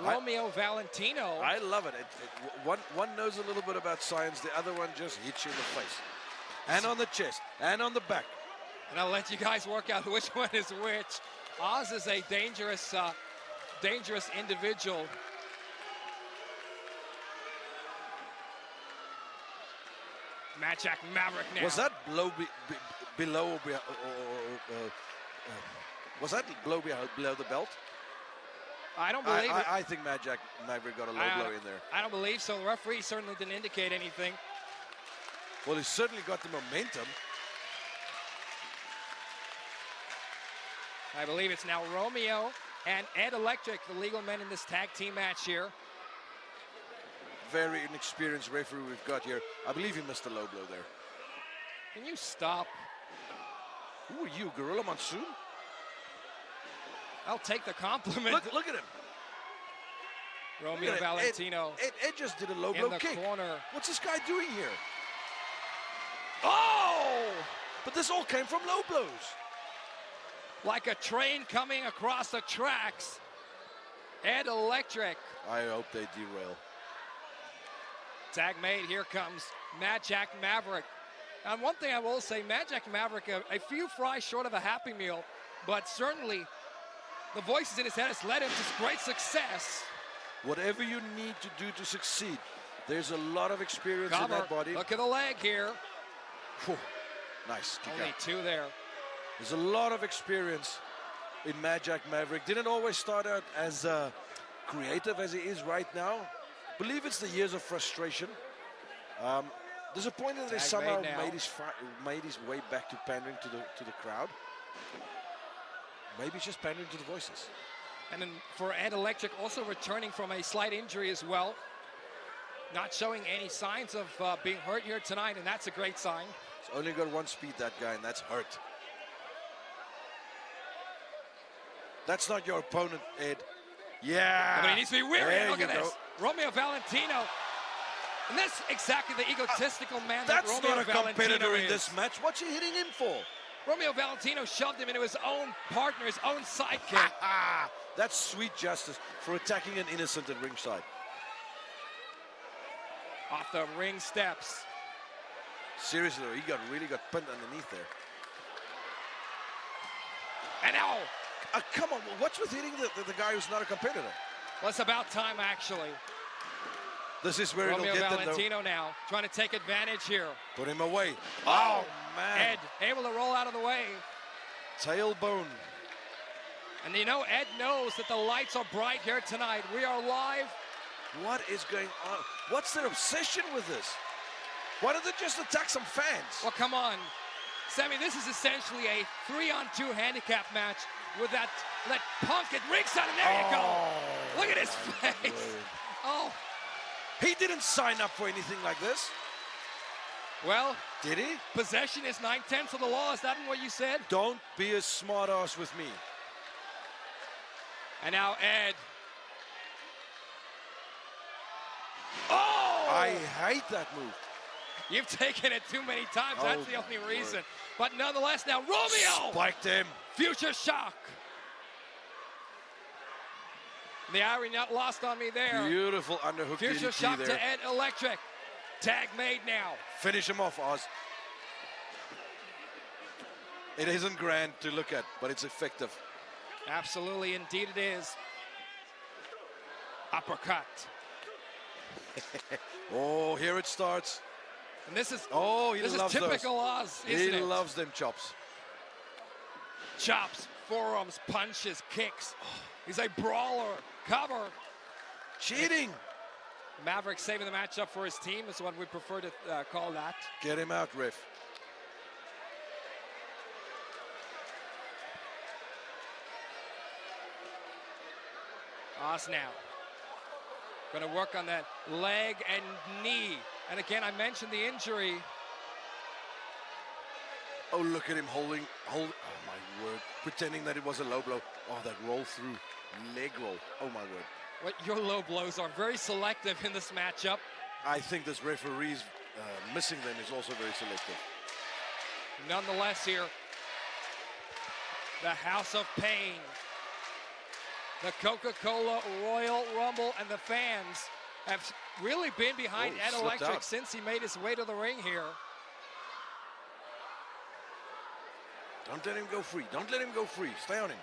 Romeo Valentino. I love it. One knows a little bit about science. The other one just hits you in the face. And on the chest. And on the back. And I'll let you guys work out which one is which. Oz is a dangerous individual. Mad Jack-Maverick now. Was that blow below was that blow below the belt? I don't believe it. I think Mad Jack-Maverick got a low blow in there. I don't believe so. The referee certainly didn't indicate anything. Well, he certainly got the momentum. I believe it's now Romeo and Ed Electric, the legal men in this tag team match here. Very inexperienced referee we've got here. I believe he missed a low blow there. Can you stop? Who are you, Gorilla Monsoon? I'll take the compliment. Look at him. Romeo Valentino. Ed just did a low blow kick. In the corner. What's this guy doing here? Oh! But this all came from low blows. Like a train coming across the tracks. Ed Electric. I hope they derail. Tag made, here comes Mad Jack-Maverick. And one thing I will say, Mad Jack-Maverick, a few fries short of a Happy Meal, but certainly the voices in his head has led him to great success. Whatever you need to do to succeed, there's a lot of experience in that body. Look at the leg here. Whew. Nice. Only 2 there. There's a lot of experience in Mad Jack-Maverick. Didn't always start out as creative as he is right now. Believe it's the years of frustration. Disappointed that he somehow made his way back to pandering to the crowd. Maybe it's just pandering to the voices. And then for Ed Electric, also returning from a slight injury as well. Not showing any signs of being hurt here tonight, and that's a great sign. He's only got one speed, that guy, and that's hurt. That's not your opponent, Ed. Yeah. But he needs to be weary. Look at go. this. Romeo Valentino. And that's exactly the egotistical man that's that Romeo not a Valentino competitor is. in this match. What's he hitting him for? Romeo Valentino shoved him into his own partner, his own sidekick. That's sweet justice for attacking an innocent at ringside. Off the ring steps. Seriously, though, he really got pinned underneath there. And now. Come on, what's with hitting the guy who's not a competitor? Well, it's about time, actually. This is where Romeo it'll get Valentino them, now, trying to take advantage here. Put him away. Oh, man. Ed, able to roll out of the way. Tailbone. And you know, Ed knows that the lights are bright here tonight. We are live. What is going on? What's their obsession with this? Why don't they just attack some fans? Well, come on. Sammy, this is essentially a 3-on-2 handicap match with that Punk at ringside, and there you go. Look at his face. Word. Oh. He didn't sign up for anything like this. Well, did he? Possession is 9/10 of the law. Is that what you said? Don't be a smart ass with me. And now Ed. Oh! I hate that move. You've taken it too many times. That's the only reason. Word. But nonetheless, now Romeo! Spiked him. Future shock. The irony not lost on me there. Beautiful underhook Future DDT shock there. to Ed Electric. Tag made now. Finish him off, Oz. It isn't grand to look at, but it's effective. Absolutely, indeed it is. Uppercut. Oh, here it starts. And this is this is typical Oz, isn't it? He loves them chops. Chops, forearms, punches, kicks. He's a brawler. Cover. Cheating. Maverick saving the match up for his team is what we prefer to call that. Get him out, ref. Oz now. Going to work on that leg and knee. And again, I mentioned the injury. Oh, look at him holding. Oh, my word. Pretending that it was a low blow. Oh, that roll through. Leg roll. Oh, my word. What your low blows are very selective in this matchup. I think this referee's missing them is also very selective. Nonetheless here, the House of Pain, the Coca-Cola Royal Rumble, and the fans have really been behind Ed Electric out since he made his way to the ring here. Don't let him go free. Don't let him go free. Stay on him.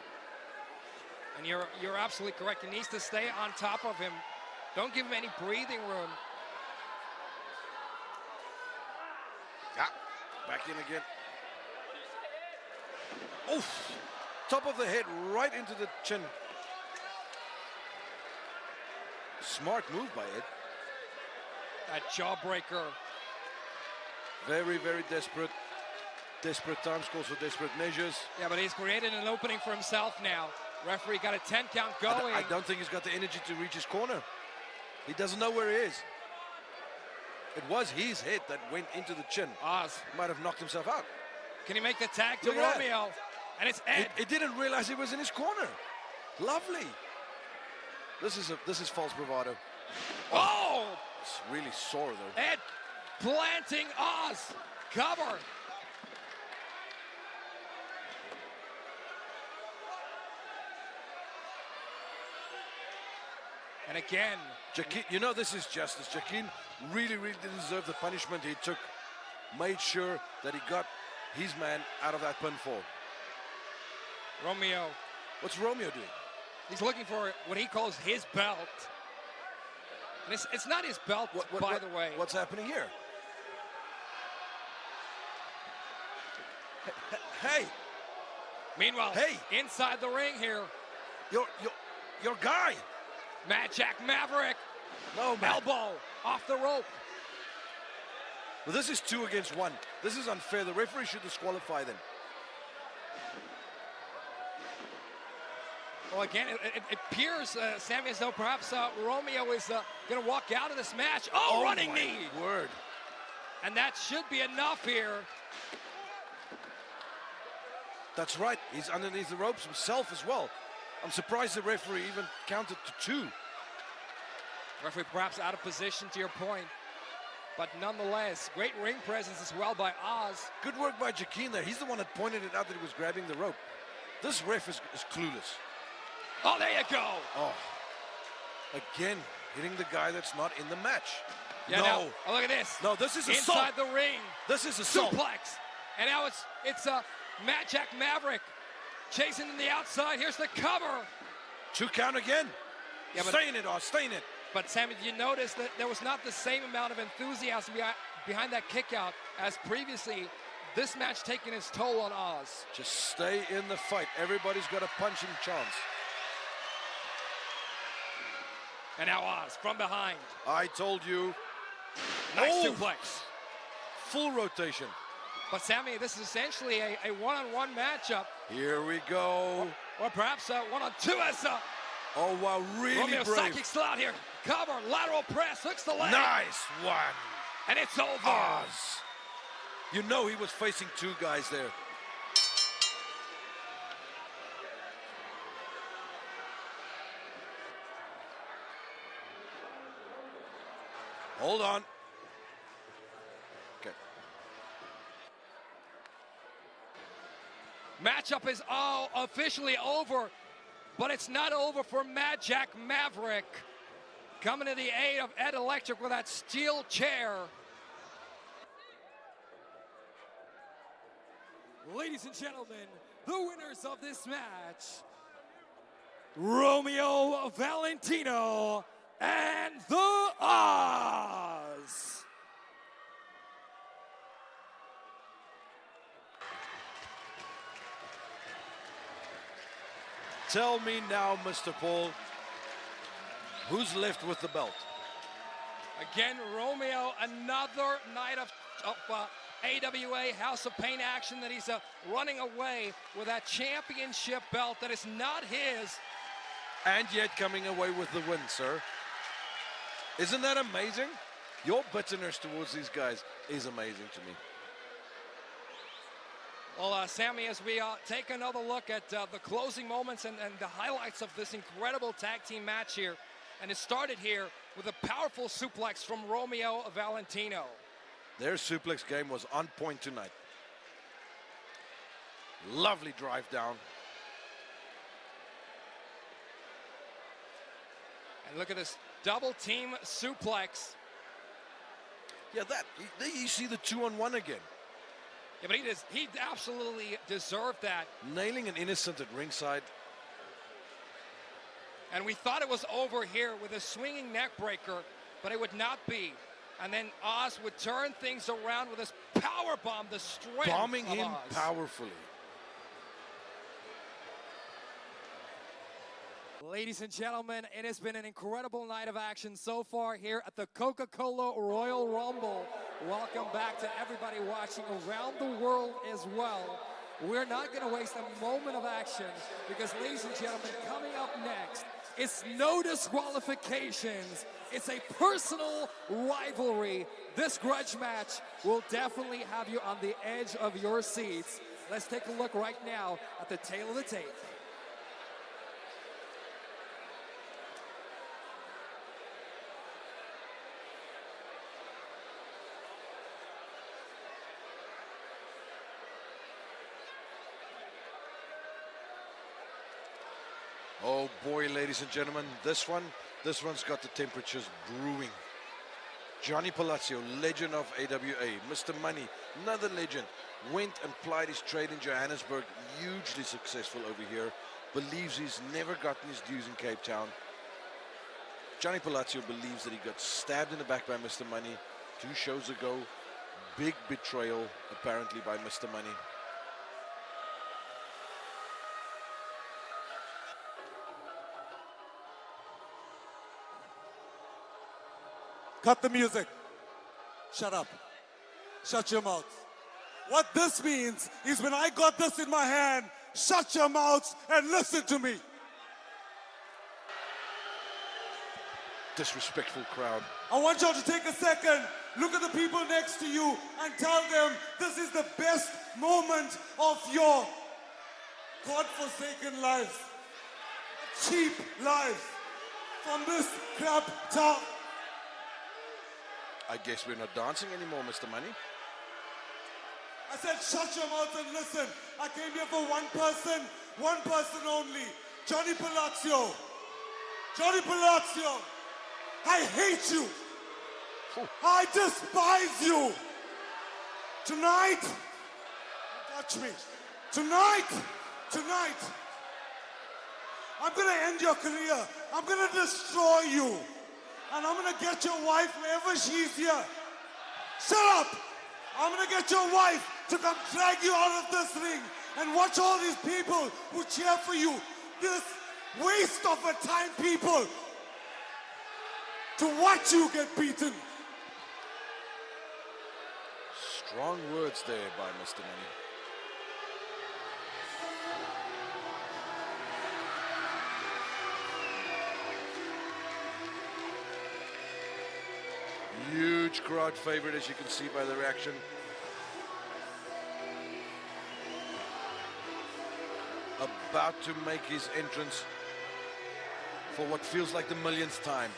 And you're absolutely correct. He needs to stay on top of him. Don't give him any breathing room. Yeah, back in again. Oof! Top of the head right into the chin. Smart move by Ed. That jawbreaker. Very, very desperate. Desperate times calls for desperate measures. Yeah, but he's created an opening for himself now. Referee got a 10 count going. I don't think he's got the energy to reach his corner. He doesn't know where he is. It was his head that went into the chin. Oz might have knocked himself out. Can he make the tag to Romeo? And it's Ed. He didn't realize he was in his corner. Lovely. This is false bravado. Oh! It's really sore though. Ed planting Oz. Cover. And again, you know this is justice. Jaquin really, really didn't deserve the punishment he took. Made sure that he got his man out of that pinfall. Romeo. What's Romeo doing? He's looking for what he calls his belt. And it's not his belt, by the way. What's happening here? Hey! Meanwhile, Hey! inside the ring here, Your guy! Jack-Maverick, No, man. elbow off the rope. Well, this is 2 against 1. This is unfair. The referee should disqualify them. Well, again, it appears, Sammy, as though perhaps Romeo is going to walk out of this match. Oh, running knee! Word. And that should be enough here. That's right. He's underneath the ropes himself as well. I'm surprised the referee even counted to 2. Referee perhaps out of position, to your point. But nonetheless, great ring presence as well by Oz. Good work by Jackeen there. He's the one that pointed it out that he was grabbing the rope. This ref is clueless. Oh, there you go. Oh. Again, hitting the guy that's not in the match. Yeah, no. now, oh, look at this. No, this is assault. Inside the ring. This is assault. Suplex. And now it's Jack-Maverick chasing in the outside. Here's the cover. 2 count again. Yeah, but, stay in it, Oz. Stay in it. But, Sammy, did you notice that there was not the same amount of enthusiasm behind that kick out as previously? This match taking its toll on Oz. Just stay in the fight. Everybody's got a punching chance. And now Oz from behind. I told you. Nice suplex. Full rotation. But Sammy, this is essentially a one-on-one matchup. Here we go. Or perhaps a one-on-two as Oh, wow, really Romeo brave. psychic slot here. Cover, lateral press, hooks the leg. Nice one. And it's over. Oz. You know he was facing 2 guys there. Hold on. Okay. Matchup is officially over, but it's not over for Jack-Maverick. Coming to the aid of Ed Electric with that steel chair. Ladies and gentlemen, the winners of this match, Romeo Valentino and the Oz. Tell me now, Mr. Paul, who's left with the belt? Again, Romeo, another night of AWA House of Pain action that he's running away with that championship belt that is not his. And yet coming away with the win, sir. Isn't that amazing? Your bitterness towards these guys is amazing to me. Well, Sammy, as we take another look at the closing moments and the highlights of this incredible tag team match here, and it started here with a powerful suplex from Romeo Valentino. Their suplex game was on point tonight. Lovely drive down. And look at this double team suplex. Yeah, there you see the 2-on-1 again. Yeah, but he absolutely deserved that. Nailing an innocent at ringside. And we thought it was over here with a swinging neck breaker, but it would not be. And then Oz would turn things around with this power bomb, the strength Bombing of him Oz. powerfully. Ladies and gentlemen, it has been an incredible night of action so far here at the Coca-Cola Royal Rumble. Welcome back to everybody watching around the world as well. We're not going to waste a moment of action because, ladies and gentlemen, coming up next, it's no disqualifications. It's a personal rivalry. This grudge match will definitely have you on the edge of your seats. Let's take a look right now at the tail of the tape. Oh boy, ladies and gentlemen, this one's got the temperatures brewing. Johnny Palazzio, legend of AWA, Mr. Money, another legend, went and plied his trade in Johannesburg, hugely successful over here, believes he's never gotten his dues in Cape Town. Johnny Palazzio believes that he got stabbed in the back by Mr. Money 2 shows ago. Big betrayal, apparently, by Mr. Money. cut the music. Shut up. Shut your mouth. What this means is when I got this in my hand, shut your mouths and listen to me. Disrespectful crowd. I want y'all to take a second, look at the people next to you and tell them this is the best moment of your God-forsaken lives. Cheap lives from this crap town. I guess we're not dancing anymore, Mr. Money. I said shut your mouth and listen. I came here for one person only. Johnny Palazzio. Johnny Palazzio. I hate you. I despise you. Tonight, touch me. Tonight, I'm gonna end your career. I'm gonna destroy you. And I'm gonna get your wife wherever she's here. Shut up! I'm gonna get your wife to come drag you out of this ring and watch all these people who cheer for you. This waste of a time, people, to watch you get beaten. Strong words there by Mr. Money. Huge crowd favorite, as you can see by the reaction. About to make his entrance for what feels like the millionth time.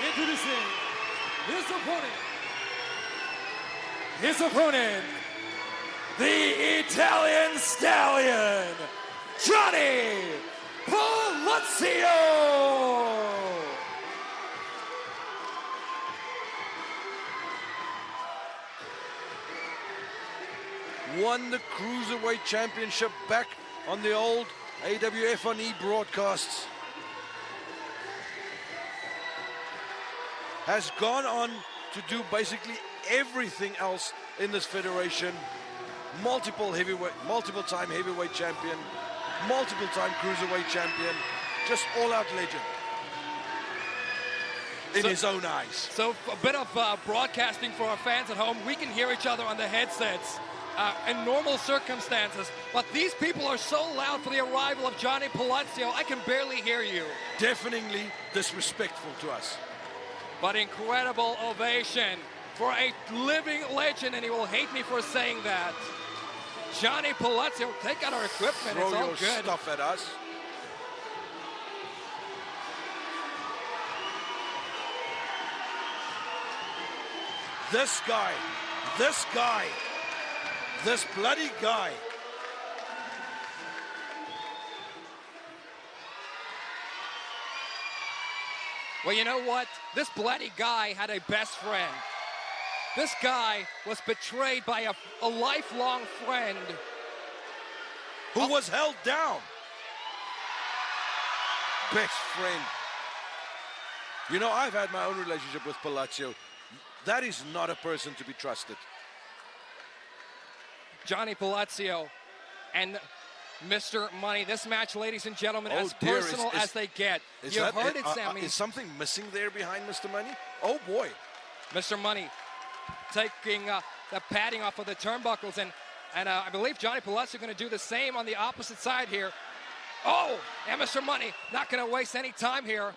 Introducing his opponent, the Italian Stallion, Johnny Palazzio. Won the Cruiserweight Championship back on the old AWF on E broadcasts. Has gone on to do basically everything else in this federation. Multiple time heavyweight champion, multiple time cruiserweight champion, just all-out legend in his own eyes. So a bit of broadcasting for our fans at home. We can hear each other on the headsets in normal circumstances, but these people are so loud for the arrival of Johnny Palazzio, I can barely hear you. Definitely disrespectful to us. But incredible ovation for a living legend, and he will hate me for saying that. Johnny Palazzio, take out our equipment, Throw it's all your good. stuff at us. This bloody guy. Well, you know what? This bloody guy had a best friend. This guy was betrayed by a lifelong friend. Who was held down. Best friend. You know, I've had my own relationship with Palazzio. That is not a person to be trusted. Johnny Palazzio and Mr. Money. This match, ladies and gentlemen, as dear, personal as they get. You heard it, Sammy. Is something missing there behind Mr. Money? Oh, boy. Mr. Money taking the padding off of the turnbuckles, and I believe Johnny Palazzio going to do the same on the opposite side here. Oh, and Mr. Money not going to waste any time here.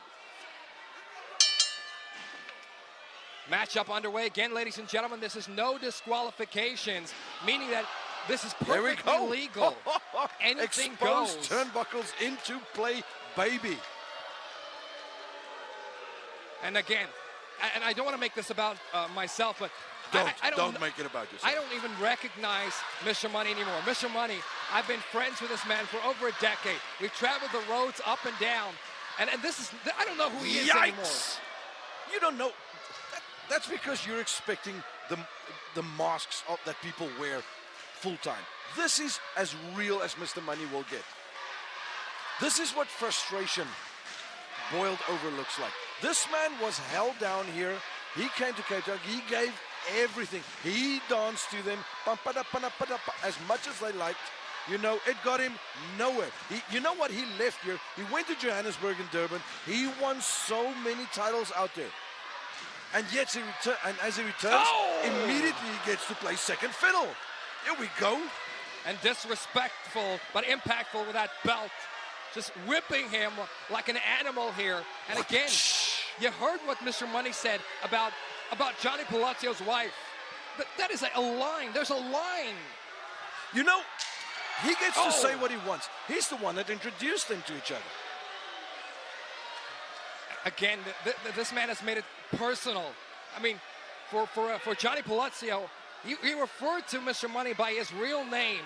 Matchup underway again, ladies and gentlemen. This is no disqualifications, meaning that this is perfectly legal. Anything Exposed goes. turnbuckles into play, baby. And again, and I don't want to make this about myself, but Don't make it about yourself. I don't even recognize Mr. Money anymore. Mr. Money, I've been friends with this man for over a decade. We've traveled the roads up and down, and this is, I don't know who he is anymore. You don't know. That's because you're expecting the masks that people wear full time. This is as real as Mr. Money will get. This is what frustration boiled over looks like. This man was held down here. He came to Cape Town. He gave everything. He danced to them as much as they liked. You know, it got him nowhere. You know what? He left here. He went to Johannesburg and Durban. He won so many titles out there. And yet, as he returns, immediately he gets to play second fiddle. Here we go. And disrespectful, but impactful with that belt. Just whipping him like an animal here. And again, you heard what Mr. Money said about Johnny Palazzio's wife. That is a line. There's a line. You know, he gets to say what he wants. He's the one that introduced them to each other. Again, this man has made it personal. I mean, for Johnny Palazzio, he referred to Mr. Money by his real name.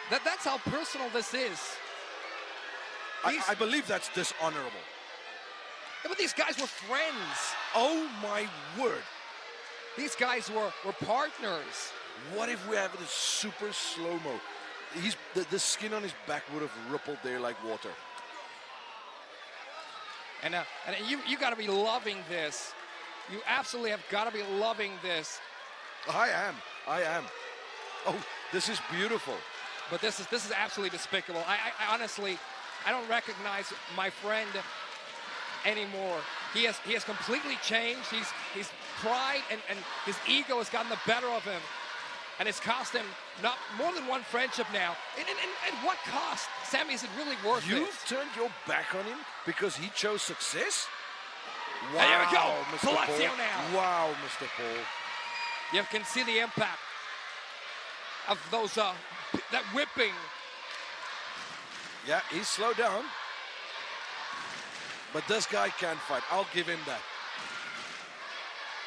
That's how personal this is. I believe that's dishonorable. Yeah, but these guys were friends. Oh my word. These guys were partners. What if we have this super slow-mo? The skin on his back would have rippled there like water. And you got to be loving this. You absolutely have got to be loving this. I am. Oh, this is beautiful. But this is absolutely despicable. I honestly, I don't recognize my friend anymore. He has completely changed. His pride and his ego has gotten the better of him. And it's cost him not more than one friendship now. And at what cost? Sammy, is it really worth it? You've turned your back on him because he chose success? Wow, and here we go. Mr. Palazzio Paul. now. Wow, Mr. Paul. You can see the impact of those that whipping. Yeah, he's slowed down. But this guy can fight. I'll give him that.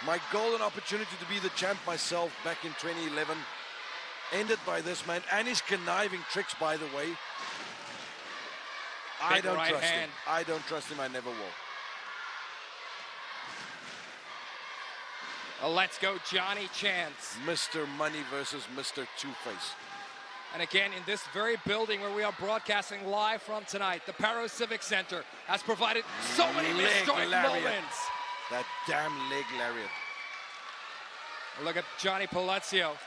My golden opportunity to be the champ myself back in 2011 ended by this man and his conniving tricks, by the way. I don't trust him. I don't trust him. I never will. Well, let's go, Johnny Chance. Mr. Money versus Mr. Two-Face. And again, in this very building where we are broadcasting live from tonight, the Parow Civic Centre has provided so many historic moments. That damn leg lariat. Look at Johnny Palazzio.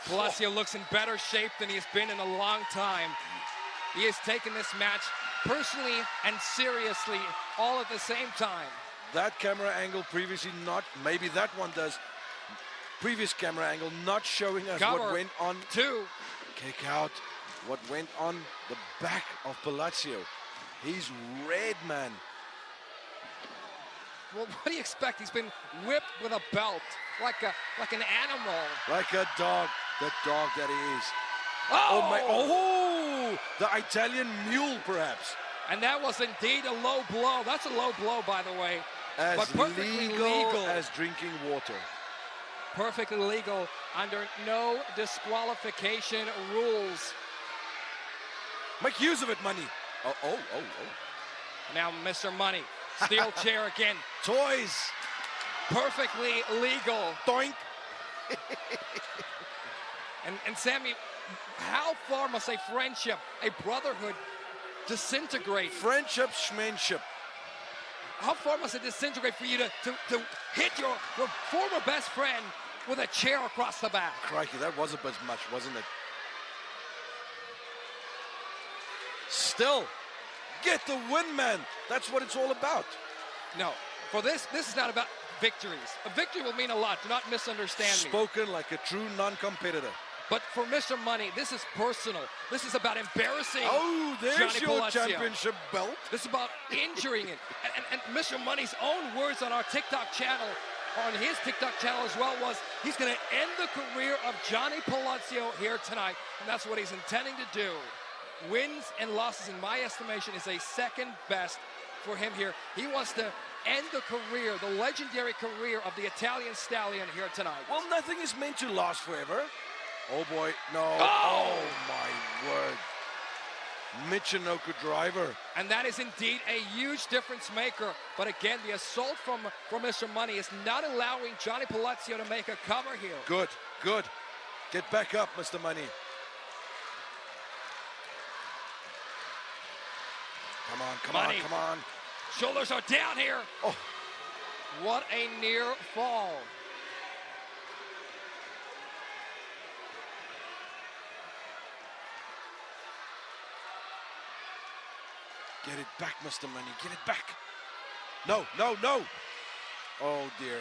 Palazzio looks in better shape than he's been in a long time. He has taken this match personally and seriously all at the same time. That camera angle previously not, maybe that one does. Previous camera angle not showing us what went on. Kick out. What went on the back of Palazzio. He's red, man. Well, what do you expect? He's been whipped with a belt, like an animal. Like a dog, the dog that he is. Oh my! Oh, the Italian mule, perhaps. And that was indeed a low blow. That's a low blow, by the way. As perfectly legal as drinking water. Perfectly legal under no disqualification rules. Make use of it, Money. Oh. Now, Mr. Money. Steel chair again. Toys. Perfectly legal. Doink. and Sammy, how far must a friendship, a brotherhood disintegrate? Friendship, schmenship. How far must it disintegrate for you to hit your former best friend with a chair across the back? Crikey, that was a bit much, wasn't it? Still, get the win, man. That's what it's all about. No, for this is not about victories. A victory will mean a lot. Do not misunderstand me. Spoken like a true non-competitor. But for Mr. Money, this is personal. This is about embarrassing there's Johnny your Palazzio. championship belt. This is about injuring it. And Mr. Money's own words on our TikTok channel, on his TikTok channel as well, was he's going to end the career of Johnny Palazzio here tonight. And that's what he's intending to do. Wins and losses, in my estimation, is a second best for him here. He wants to end the career, the legendary career of the Italian Stallion here tonight. Well, nothing is meant to last forever. Oh boy, no. Oh my word. Michinoku driver. And that is indeed a huge difference maker. But again, the assault from Mr. Money is not allowing Johnny Palazzio to make a cover here. Good. Get back up, Mr. Money. Come on. Shoulders are down here. Oh. What a near fall. Get it back, Mr. Money. Get it back. No, no, no. Oh, dear.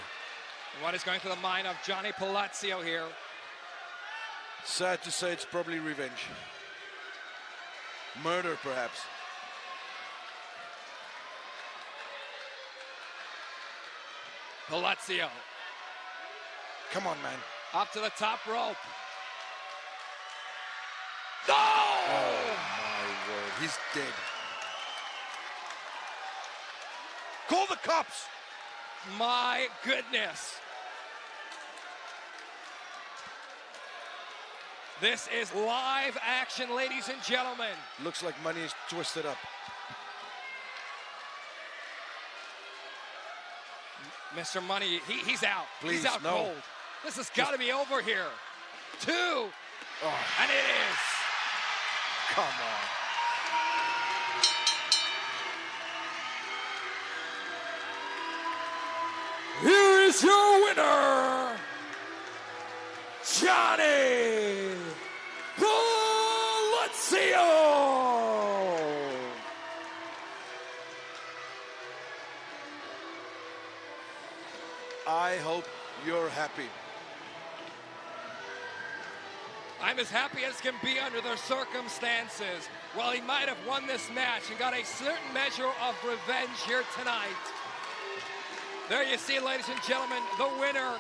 What is going through the mind of Johnny Palazzio here? Sad to say, it's probably revenge. Murder, perhaps. Palazzio. Come on, man. Up to the top rope. No! Oh, my word. He's dead. Call the cops. My goodness. This is live action, ladies and gentlemen. Looks like Money is twisted up. Mr. Money, he's out. Please, he's out no. cold. This has got to be over here. 2. Oh, And it is. come on. Here is your winner, Johnny Palazzio. I hope you're happy. I'm as happy as can be under the circumstances. While he might have won this match and got a certain measure of revenge here tonight. There you see, ladies and gentlemen, the winner,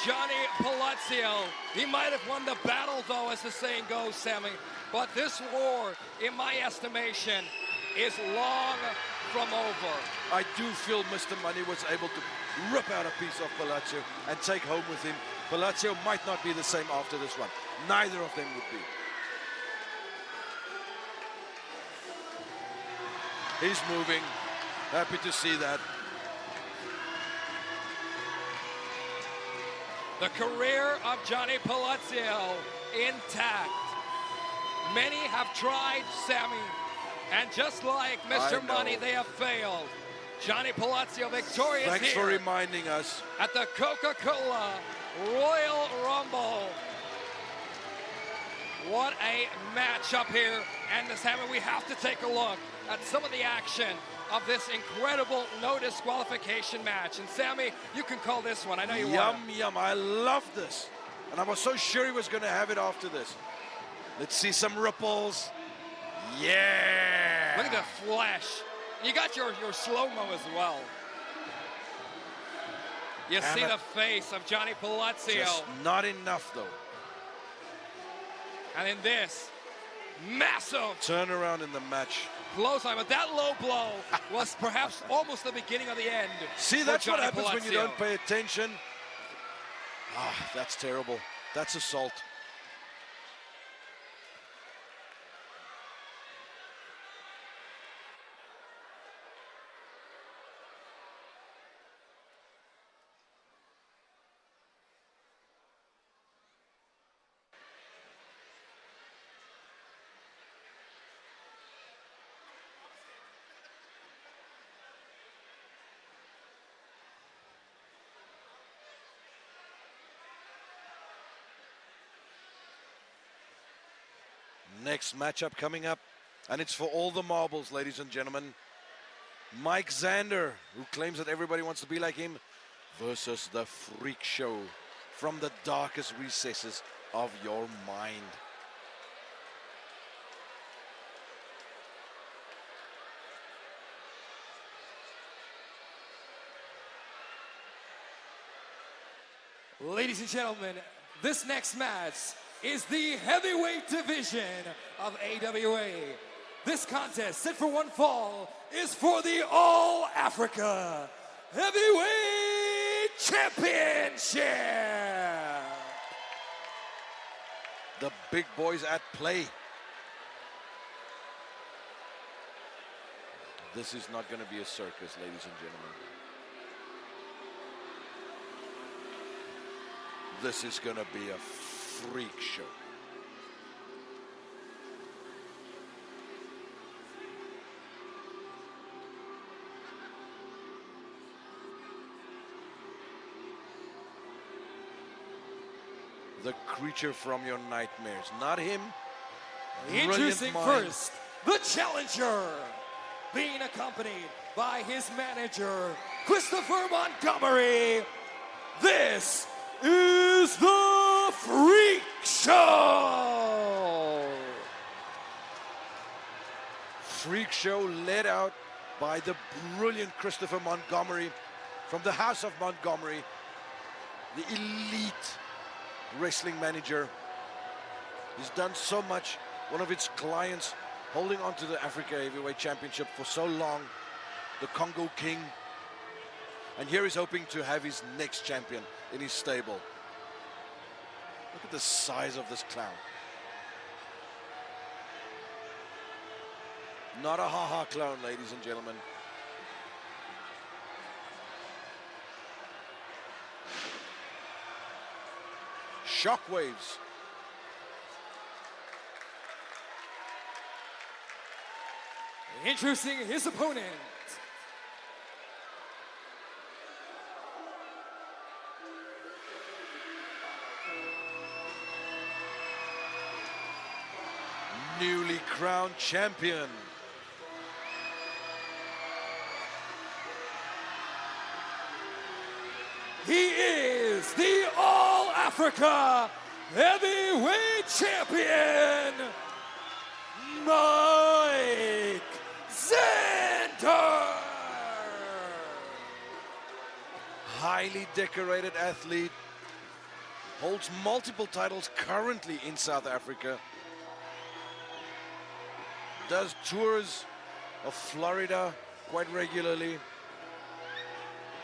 Johnny Palazzio. He might have won the battle, though, as the saying goes, Sammy. But this war, in my estimation, is long from over. I do feel Mr. Money was able to rip out a piece of Palazzio and take home with him. Palazzio might not be the same after this one. Neither of them would be. He's moving. Happy to see that. The career of Johnny Palazzio intact. Many have tried, Sammy, and just like Mr. Money, they have failed. Johnny Palazzio victorious Thanks here for reminding us. at the Coca-Cola Royal Rumble. What a matchup here. And Sammy, we have to take a look at some of the action of this incredible no disqualification match. And Sammy, you can call this one. I know you want Yum, yum. I love this. And I was so sure he was going to have it after this. Let's see some ripples. Yeah. Look at the flash. You got your slow-mo as well. You Damn see it. the face of Johnny Palazzio. Just not enough, though. And in this massive Turnaround in the match. clothesline, but that low blow was perhaps almost the beginning of the end. See, for that's what Johnny happens when you Palazzio. don't pay attention. Ah, that's terrible. That's assault. Next matchup coming up, and it's for all the marbles, ladies and gentlemen. Mike Xander, who claims that everybody wants to be like him, versus the Freakshow from the darkest recesses of your mind. Ladies and gentlemen, this next match is the heavyweight division of AWA. This contest, set for one fall, is for the All Africa Heavyweight Championship. The big boys at play. This is not going to be a circus, ladies and gentlemen. This is going to be a freak show. The creature from your nightmares. Not him. Introducing Brilliant mind. first, the challenger being accompanied by his manager, Christopher Montgomery. This is the Freak Show! Freak Show led out by the brilliant Christopher Montgomery from the House of Montgomery, the elite wrestling manager. He's done so much. One of its clients holding on to the Africa Heavyweight Championship for so long, the Congo King. And here he's hoping to have his next champion in his stable. Look at the size of this clown. Not a ha-ha clown, ladies and gentlemen. Shockwaves. Introducing his opponent. Newly crowned champion. He is the All-Africa Heavyweight Champion, Mike Xander. Highly decorated athlete. Holds multiple titles currently in South Africa. Does tours of Florida quite regularly.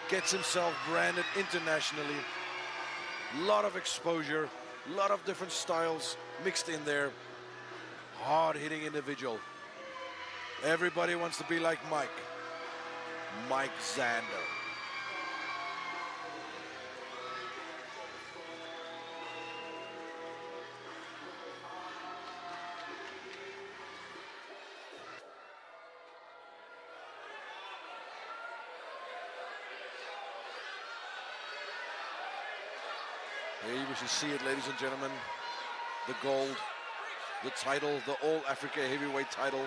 Gets himself branded internationally. A lot of exposure, a lot of different styles mixed in there. Hard-hitting individual. Everybody wants to be like Mike. Mike Xander. Here we should see it, ladies and gentlemen. The gold, the title, the All-Africa Heavyweight title.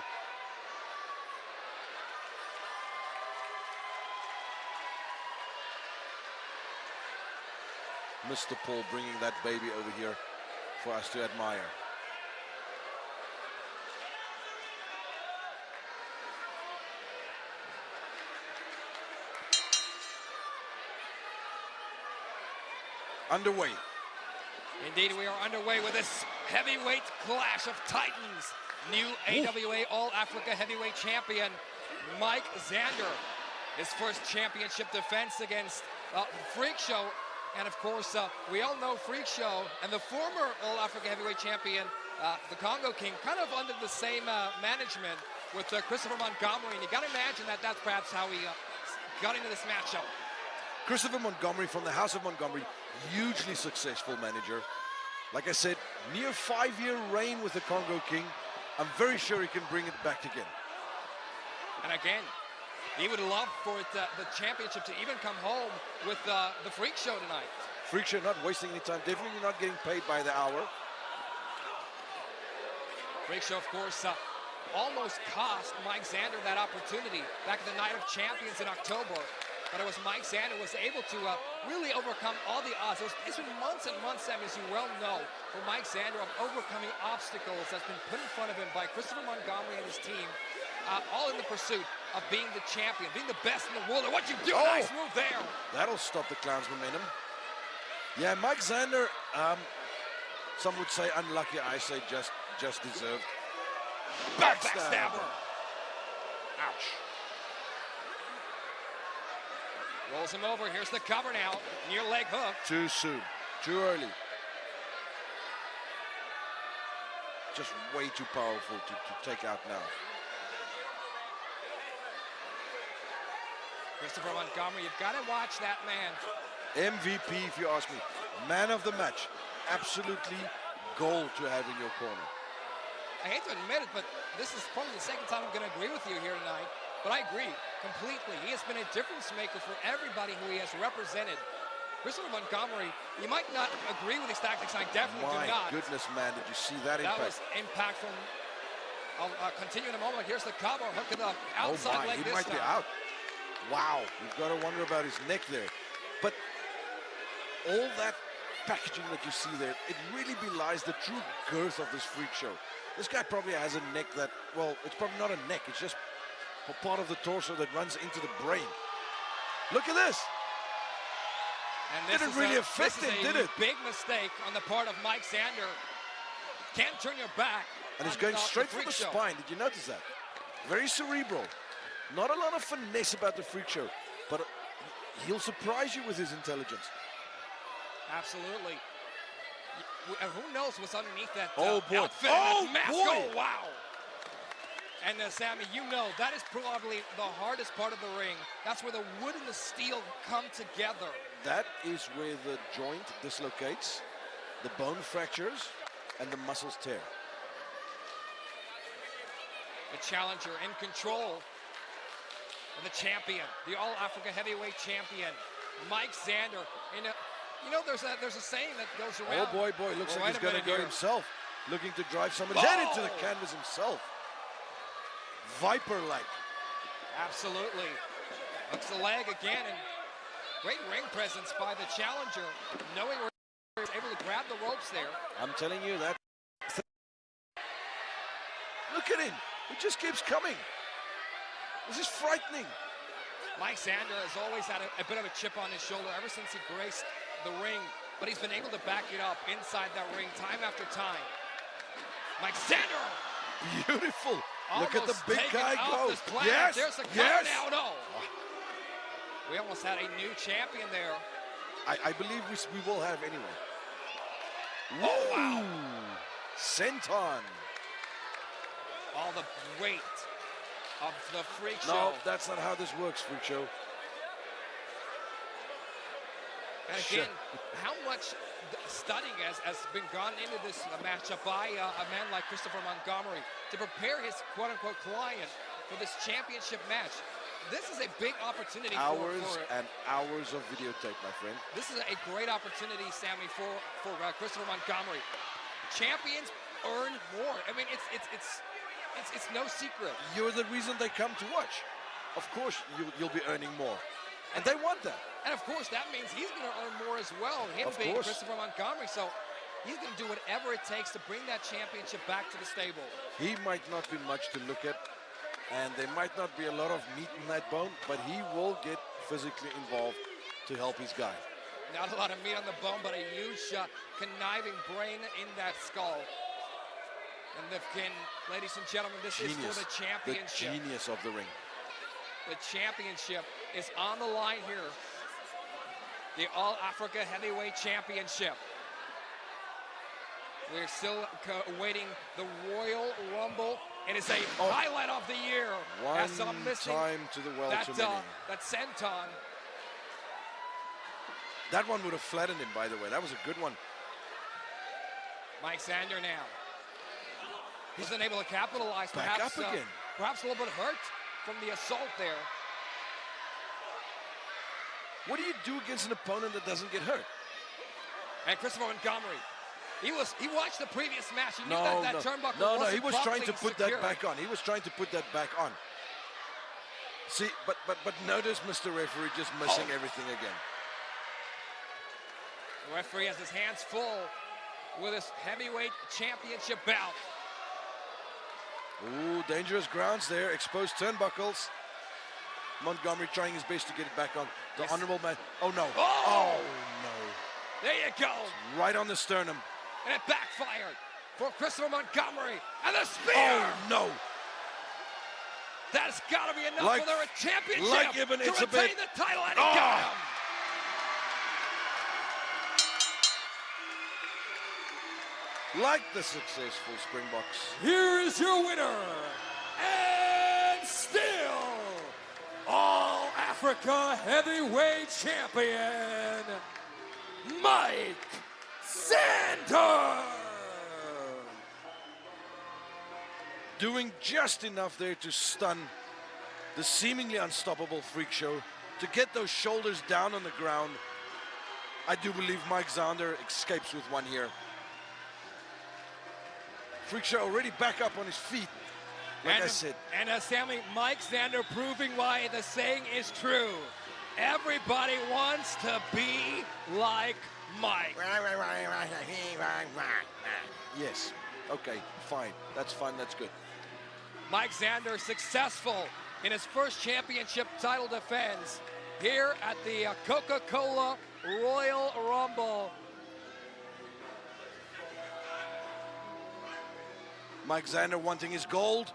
Mr. Paul bringing that baby over here for us to admire. Underway. Indeed, we are underway with this heavyweight clash of titans. New AWA All-Africa Heavyweight Champion, Mike Xander. His first championship defense against Freakshow. And of course, we all know Freakshow and the former All-Africa Heavyweight Champion, the Congo King, kind of under the same management with Christopher Montgomery. And you got to imagine that that's perhaps how he got into this matchup. Christopher Montgomery from the House of Montgomery, hugely successful manager. Like I said, near 5-year reign with the Congo King. I'm very sure he can bring it back again. And again, he would love for the championship to even come home with the Freak Show tonight. Freak Show not wasting any time, definitely not getting paid by the hour. Freak Show, of course, almost cost Mike Xander that opportunity back at the Night of Champions in October. But it was Mike Xander was able to really overcome all the odds. It's been months and months, Sam, as you well know, for Mike Xander of overcoming obstacles that's been put in front of him by Christopher Montgomery and his team, all in the pursuit of being the champion, being the best in the world. And what you do, nice move there. That'll stop the clown's momentum. Yeah, Mike Xander, some would say unlucky, I say just deserved. Backstabber. Ouch. Rolls him over. Here's the cover now. Near leg hook. Too soon. Too early. Just way too powerful to take out now. Christopher Montgomery, you've got to watch that man. MVP, if you ask me. Man of the match. Absolutely gold to have in your corner. I hate to admit it, but this is probably the second time I'm going to agree with you here tonight. But I agree completely. He has been a difference maker for everybody who he has represented. Christopher Montgomery, you might not agree with his tactics. I definitely do not. My goodness, man, did you see that impact? That was impactful. I'll continue in a moment. Here's the cover, hook of the outside oh my, leg he this might time. be out. Wow, you've got to wonder about his neck there. But all that packaging that you see there, it really belies the true girth of this freak show. This guy probably has a neck that, well, it's probably not a neck, it's just a part of the torso that runs into the brain. Look at this. And this Didn't really affect him, did it? Big mistake on the part of Mike Xander. Can't turn your back. And he's on going the straight for freak the show. spine. Did you notice that? Very cerebral. Not a lot of finesse about the freak show, but he'll surprise you with his intelligence. Absolutely. And who knows what's underneath that Oh, boy. outfit Oh, and that mask. boy. Oh, wow. And Sammy, you know, that is probably the hardest part of the ring. That's where the wood and the steel come together. That is where the joint dislocates, the bone fractures, and the muscles tear. The challenger in control of the champion, the All-Africa Heavyweight Champion, Mike Xander. And, you know, there's a saying that goes around. Oh, boy, looks like he's going to go himself, looking to drive somebody's head into the canvas himself. Viper-like. Absolutely. Hooks the leg again, and great ring presence by the challenger, knowing where he's able to grab the ropes there. I'm telling you that. Look at him. He just keeps coming. This is frightening. Mike Xander has always had a bit of a chip on his shoulder ever since he graced the ring, but he's been able to back it up inside that ring time after time. Mike Xander! Beautiful. Look at the Almost big taken guy off go. this planet. Yes, There's the cover now. No. We almost had a new champion there. I believe we will have anyway. Oh, wow. Senton. All the weight of the freak show. No, that's not how this works, freak show. And again, how much studying has been gone into this matchup by a man like Christopher Montgomery to prepare his quote-unquote client for this championship match. This is a big opportunity Hours and hours of videotape, my friend. This is a great opportunity, Sammy, for Christopher Montgomery. Champions earn more. I mean, it's no secret. You're the reason they come to watch. Of course, you'll be earning more. And they want that. And of course, that means he's going to earn more as well, him Of being course. Christopher Montgomery. So he's going to do whatever it takes to bring that championship back to the stable. He might not be much to look at, and there might not be a lot of meat in that bone, but he will get physically involved to help his guy. Not a lot of meat on the bone, but a huge conniving brain in that skull. And ladies and gentlemen, this is for the championship. The genius of the ring. The championship is on the line here. The All-Africa Heavyweight Championship. We're still awaiting the Royal Rumble. It is a highlight of the year. One As I'm missing time to the well that, too many. that senton. That one would have flattened him, by the way. That was a good one. Mike Xander now. He's been able to capitalize. Back Perhaps, up again. Perhaps a little bit hurt from the assault there. What do you do against an opponent that doesn't get hurt? And Christopher Montgomery, he watched the previous match. He knew No, that no. turnbuckle No, wasn't he was trying to properly put that secured. back on. He was trying to put that back on. See, but notice Mr. Referee just missing everything again. The referee has his hands full with his heavyweight championship bout. Ooh, dangerous grounds there. Exposed turnbuckles. Montgomery trying his best to get it back on. The honorable man. Oh, no. Oh! No. There you go. Right on the sternum. And it backfired for Christopher Montgomery. And the spear! Oh, no. That's got to be enough Like- for their championship like Ibn, to it's a retain bit- the title. And he got him. Like the successful Springboks. Here is your winner, and still All-Africa Heavyweight Champion, Mike Xander. Doing just enough there to stun the seemingly unstoppable Freak Show, to get those shoulders down on the ground. I do believe Mike Xander escapes with one here. Freak Show already back up on his feet. Like I said. And Sammy, Mike Xander proving why the saying is true. Everybody wants to be like Mike. Yes. Okay, fine. That's fine. That's good. Mike Xander successful in his first championship title defense here at the Coca-Cola Royal Rumble. Mike Xander wanting his gold.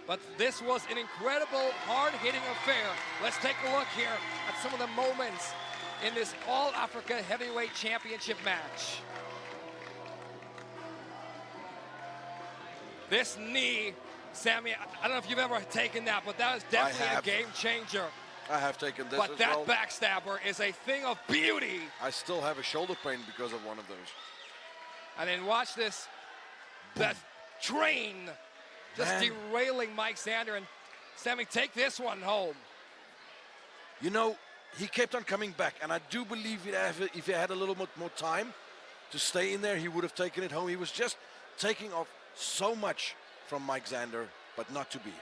But this was an incredible, hard-hitting affair. Let's take a look here at some of the moments in this All-Africa Heavyweight Championship match. This knee, Sammy, I don't know if you've ever taken that, but that is definitely a game changer. I have taken this But as that well. backstabber is a thing of beauty. I still have a shoulder pain because of one of those. And then watch this, that train just derailing Mike Xander. And Sammy, take this one home. You know, he kept on coming back, and I do believe if he had a little bit more time to stay in there, he would have taken it home. He was just taking off so much from Mike Xander, but not to be.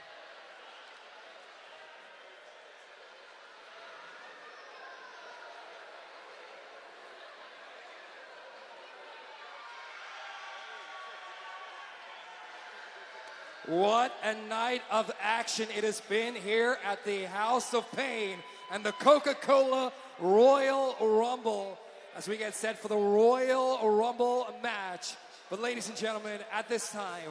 What a night of action it has been here at the House of Pain and the Coca-Cola Royal Rumble as we get set for the Royal Rumble match. But ladies and gentlemen, at this time,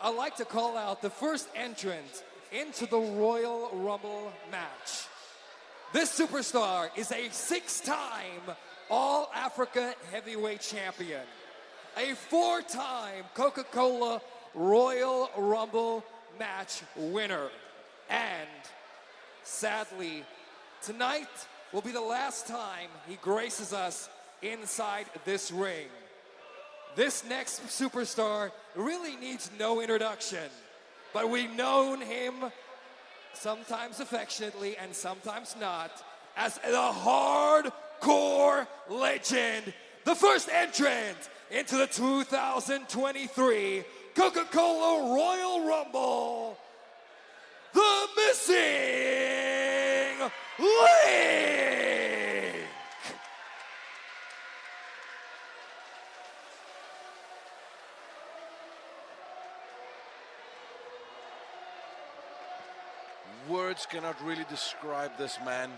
I'd like to call out the first entrant into the Royal Rumble match. This superstar is a 6-time All-Africa Heavyweight Champion, a 4-time Coca-Cola Royal Rumble match winner. And sadly, tonight will be the last time he graces us inside this ring. This next superstar really needs no introduction, but we've known him sometimes affectionately and sometimes not as the hardcore legend, the first entrant into the 2023 Coca-Cola Royal Rumble, the Missing Link. Words cannot really describe this man.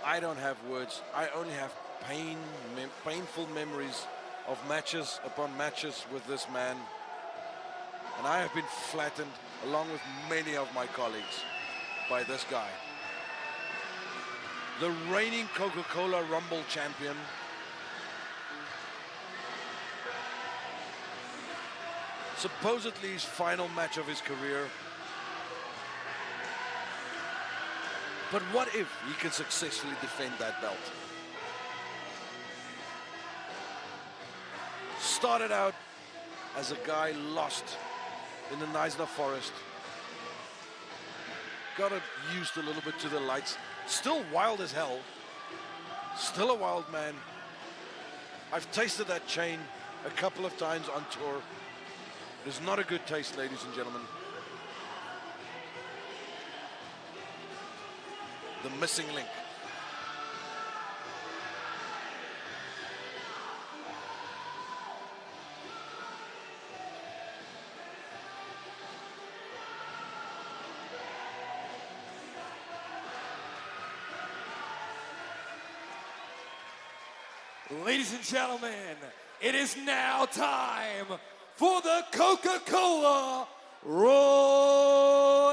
I don't have words. I only have painful memories of matches upon matches with this man. And I have been flattened, along with many of my colleagues, by this guy. The reigning Coca-Cola Rumble champion. Supposedly his final match of his career. But what if he can successfully defend that belt? Started out as a guy lost in the Neisner Forest. Got used a little bit to the lights. Still wild as hell. Still a wild man. I've tasted that chain a couple of times on tour. It is not a good taste, ladies and gentlemen. The Missing Link. Ladies and gentlemen, it is now time for the Coca-Cola Royal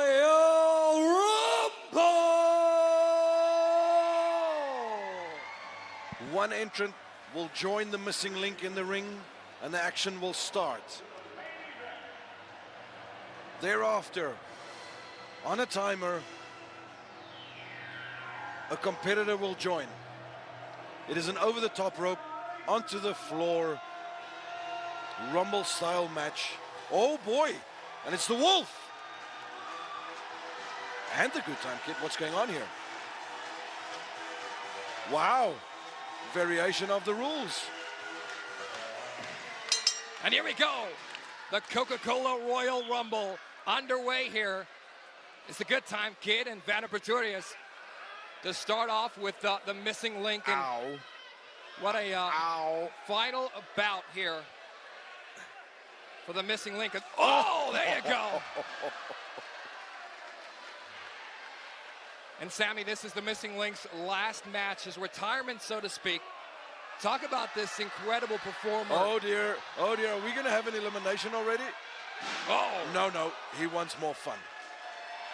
Rumble! One entrant will join the Missing Link in the ring, and the action will start. Thereafter, on a timer, a competitor will join. It is an over-the-top rope, onto the floor, Rumble-style match. Oh boy, and it's the Wolf. And the Good Time Kid, what's going on here? Wow, variation of the rules. And here we go. The Coca-Cola Royal Rumble underway here. It's a good time, Kid and Vanna Pretorius, to start off with the missing link. And Ow. what a Ow. final bout here for the missing link. Oh, there you go. And Sammy, this is the missing link's last match, his retirement, so to speak. Talk about this incredible performer. Oh dear, are we gonna have an elimination already? Oh. No, he wants more fun.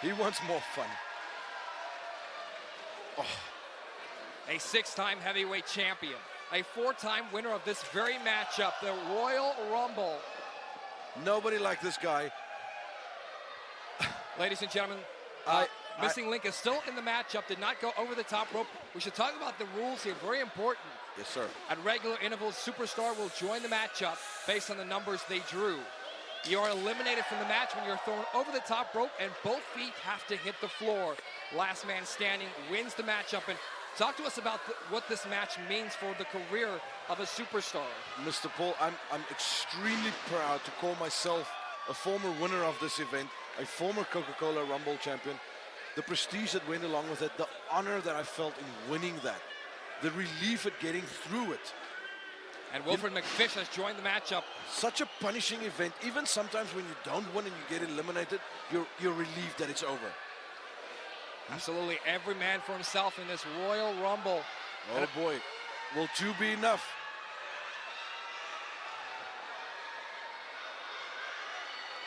He wants more fun. Oh. A 6-time heavyweight champion, a 4-time winner of this very matchup, the Royal Rumble. Nobody like this guy. Ladies and gentlemen, missing link is still in the matchup, did not go over the top rope. We should talk about the rules here, very important. Yes, sir. At regular intervals, Superstar will join the matchup based on the numbers they drew. You are eliminated from the match when you're thrown over the top rope and both feet have to hit the floor. Last man standing wins the matchup. And talk to us about what this match means for the career of a superstar. Mr. Paul, I'm extremely proud to call myself a former winner of this event, a former Coca-Cola Rumble champion. The prestige that went along with it, the honor that I felt in winning that, the relief at getting through it. And Wilfred McFish has joined the matchup. Such a punishing event. Even sometimes when you don't win and you get eliminated, you're relieved that it's over. Absolutely, every man for himself in this Royal Rumble. Oh boy, will 2 be enough?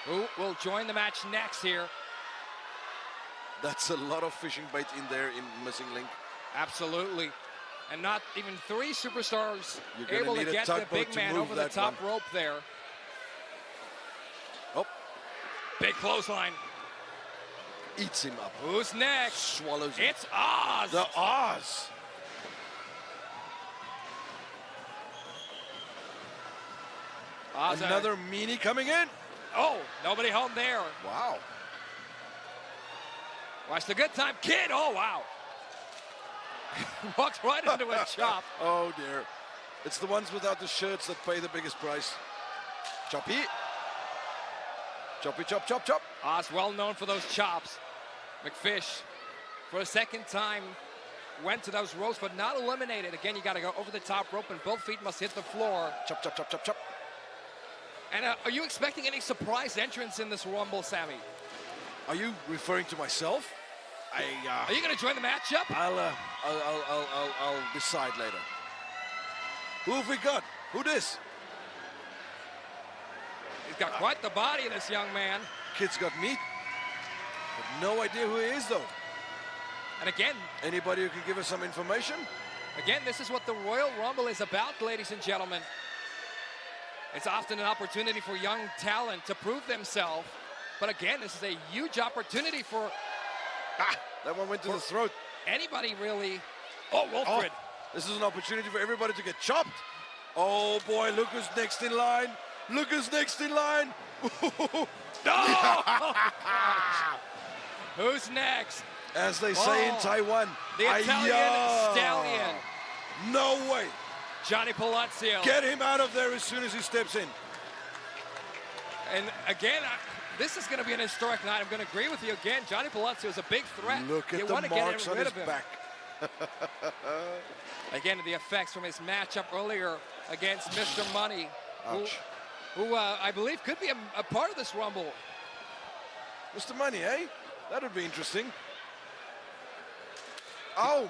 Who will join the match next here? That's a lot of fishing bait in there in Missing Link. Absolutely. And not even 3 superstars You're able gonna to need a get the tugboat big to man move over the that top one. rope there. Oh, Big clothesline. eats him up. Who's next? Swallows him. It's Oz. The Oz. Oz, Another meanie coming in. Oh, nobody home there. Wow. Watch the good time. Kid, oh, wow. Walks right into a chop. Oh dear. It's the ones without the shirts that pay the biggest price. Choppy. Choppy, chop, chop, chop. Oz well known for those chops. McFish, for a second time, went to those ropes, but not eliminated. Again, you got to go over the top rope, and both feet must hit the floor. Chop, chop, chop, chop, chop. And are you expecting any surprise entrance in this Rumble, Sammy? Are you referring to myself? Are you going to join the matchup? I'll decide later. Who have we got? Who this? He's got quite the body, this young man. Kid's got meat. But no idea who he is, though. And again, Anybody who can give us some information? this is what the Royal Rumble is about, ladies and gentlemen. It's often an opportunity for young talent to prove themselves. But again, this is a huge opportunity for That one went to the throat. anybody, really. Oh, Wilfred. This is an opportunity for everybody to get chopped. Oh boy, look who's next in line. Look who's next in line. No! Who's next? As they say in Taiwan. The Italian Ay-ya. stallion. No way. Johnny Palazzio. Get him out of there as soon as he steps in. And again, this is going to be an historic night. I'm going to agree with you again. Johnny Palazzio is a big threat. Look at you the want to marks get on rid his of him. back. Again, the effects from his matchup earlier against Mr. Money, Ouch. who I believe could be a part of this Rumble. Mr. Money, eh? That would be interesting. Oh.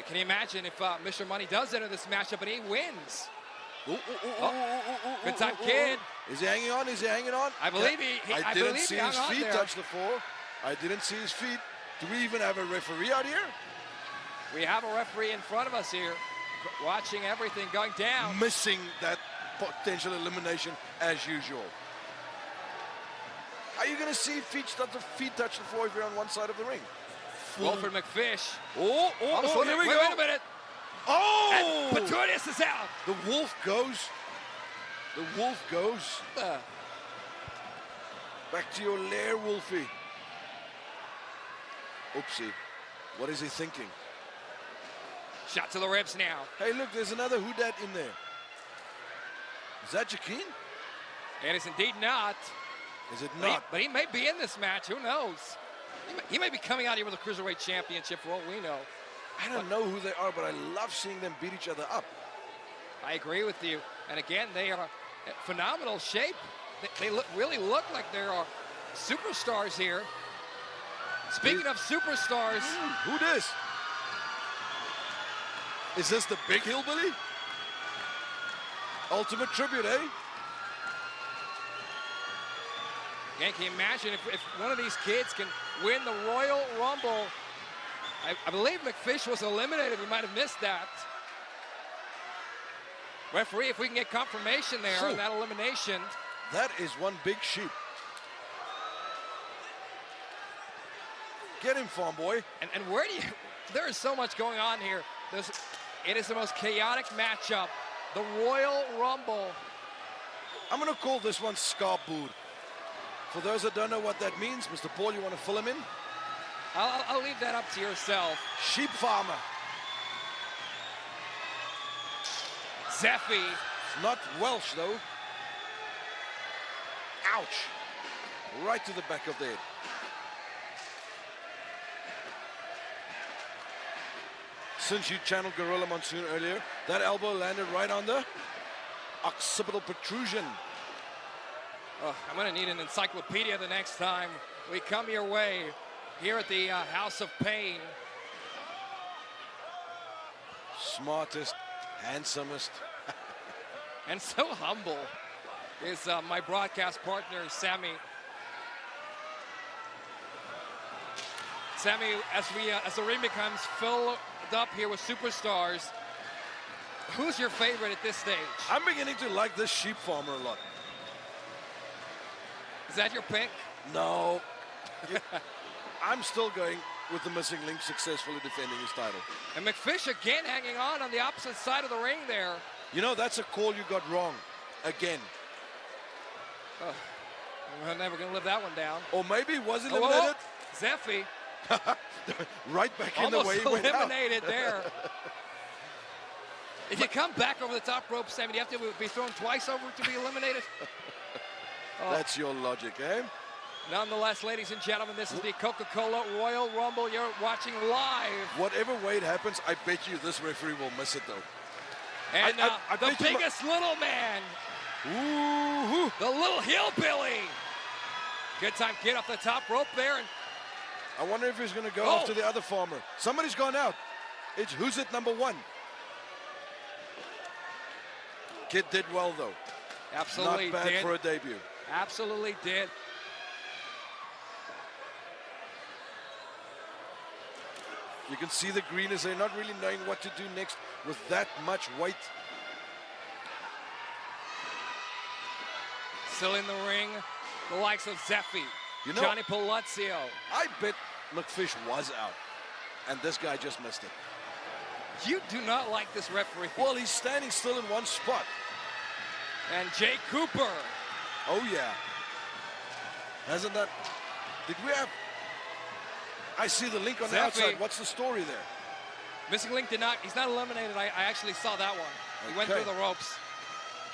Can you imagine if Mr. Money does enter this matchup and he wins? Good time, Kid. Is he hanging on? Is he hanging on? I believe I didn't see he his hung on feet there. touch the floor. I didn't see his feet. Do we even have a referee out here? We have a referee in front of us here, watching everything going down. Missing that potential elimination as usual. Are you going to see feet touch the floor if you're on one side of the ring? Wilfred McFish. Oh, here we go. Wait a minute. Oh! And Pretorius is out. The wolf goes. The wolf goes. Back to your lair, Wolfie. Oopsie. What is he thinking? Shot to the ribs now. Hey, look, there's another who dat in there. Is that Jaquine? It is indeed not. Is it not? But he may be in this match. Who knows? He may be coming out here with a Cruiserweight Championship for all we know. I don't know who they are, but I love seeing them beat each other up. I agree with you. And again, they are in phenomenal shape. They really look like they are superstars here. Speaking of superstars. Who this? Is this the big hillbilly? Ultimate tribute, eh? Again, can you imagine if one of these kids can win the Royal Rumble? I believe McFish was eliminated. We might have missed that. Referee, if we can get confirmation there on that elimination. That is one big sheep. Get him, farm boy. And where do you... There is so much going on here. It is the most chaotic matchup. The Royal Rumble. I'm going to call this one Scarbood. For those that don't know what that means, Mr. Paul, you want to fill him in? I'll leave that up to yourself. Sheep farmer. Zephy. It's not Welsh, though. Ouch. Right to the back of the head. Since you channeled Gorilla Monsoon earlier, that elbow landed right on the occipital protrusion. Oh, I'm going to need an encyclopedia the next time we come your way here at the House of Pain. Smartest, handsomest. And so humble is my broadcast partner, Sammy. Sammy, as the ring becomes filled up here with superstars, who's your favorite at this stage? I'm beginning to like this sheep farmer a lot. Is that your pick? No. I'm still going with the missing link successfully defending his title. And McFish again hanging on the opposite side of the ring there. You know, that's a call you got wrong. Again. Oh, we're never going to live that one down. Or maybe it was eliminated. Zephy. Right back in the way he went out. Almost eliminated there. If you come back over the top rope, Sammy, do you have to be thrown twice over to be eliminated? That's your logic, eh? Nonetheless, ladies and gentlemen, this is the Coca-Cola Royal Rumble. You're watching live. Whatever way it happens, I bet you this referee will miss it, though. And the biggest little man. Ooh-hoo. The little hillbilly. Good time, get off the top rope there. And I wonder if he's going to go after the other farmer. Somebody's gone out. It's who's it number one. Kid did well, though. Absolutely Not bad did. for a debut. Absolutely did. You can see the green as they're not really knowing what to do next with that much weight. Still in the ring, the likes of Zephy, You know, Johnny Palazzio. I bet McFish was out, and this guy just missed it. You do not like this referee. Well, he's standing still in one spot. And Jay Cooper. Oh, yeah. Hasn't that... Did we have... I see the link on the outside. What's the story there? Missing link did not... He's not eliminated. I actually saw that one. He went through the ropes.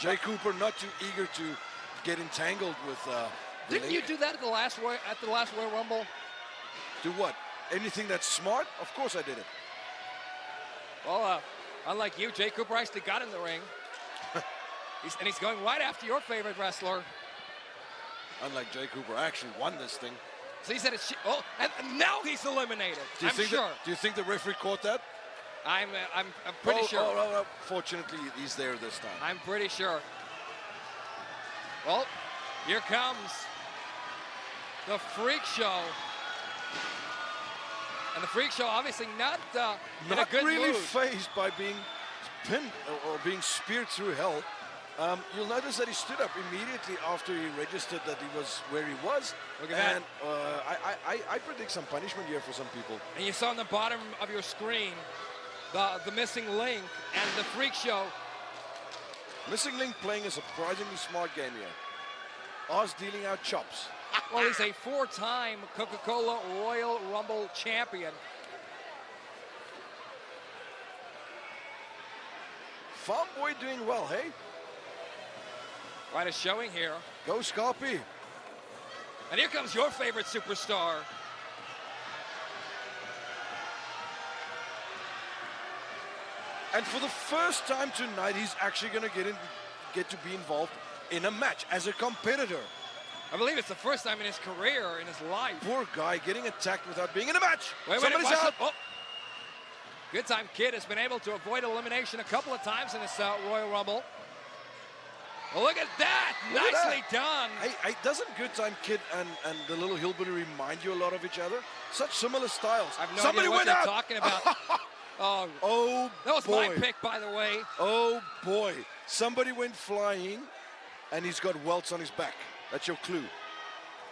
Jay Cooper not too eager to get entangled with... Didn't you do that at the last Royal Rumble? Do what? Anything that's smart? Of course I did it. Well, unlike you, Jay Cooper actually got in the ring. He's going right after your favorite wrestler. Unlike Jay Cooper, I actually won this thing. So he said it's... Oh, and now he's eliminated. Do you think the referee caught that? I'm pretty sure. Oh, fortunately, he's there this time. I'm pretty sure. Well, here comes the Freak Show. And the Freak Show obviously not in a good really mood. phased by being pinned or being speared through hell. You'll notice that he stood up immediately after he registered that he was where he was. Look at that. I predict some punishment here for some people. And you saw on the bottom of your screen the missing link and the Freak Show. Missing Link playing a surprisingly smart game here. Oz dealing out chops. Well, he's a four-time Coca-Cola Royal Rumble champion. Farm Boy doing well, hey? Quite a showing here. Go Scorpy. And here comes your favorite superstar. And for the first time tonight, he's actually going to get to be involved in a match as a competitor. I believe it's the first time in his career, in his life. Poor guy getting attacked without being in a match. Somebody's Somebody's out. Oh. Good Time Kid has been able to avoid elimination a couple of times in this Royal Rumble. Well, look at that. Look at Nicely that. done. Hey, doesn't Good Time Kid and the little Hillbilly remind you a lot of each other? Such similar styles. I have no Somebody idea what went they're out. talking about. Oh, Oh, that was boy. my pick, by the way. Oh, boy. Somebody went flying, and he's got welts on his back. That's your clue.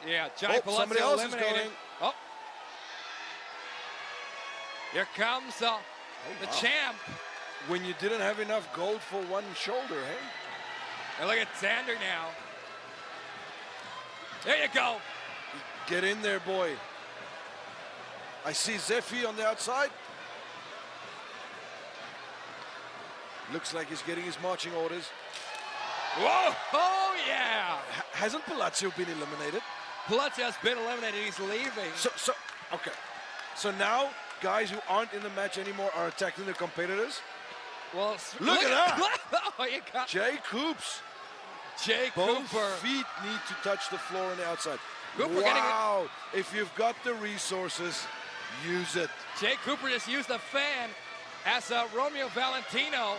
Yeah, Johnny Oh, somebody Palazzio else is eliminated. going. Oh. Here comes the champ. When you didn't have enough gold for one shoulder, hey? And look at Xander now. There you go. Get in there, boy. I see Zephy on the outside. Looks like he's getting his marching orders. Whoa! Oh, yeah. Hasn't Palazzio been eliminated? Palazzio's been eliminated. He's leaving. Okay. So now, guys who aren't in the match anymore are attacking the competitors. Well, Look at that. Oh, you got Jay Coops. Jay Both Cooper. feet need to touch the floor on the outside. Cooper wow. If you've got the resources, use it. Jay Cooper just used the fan as Romeo Valentino.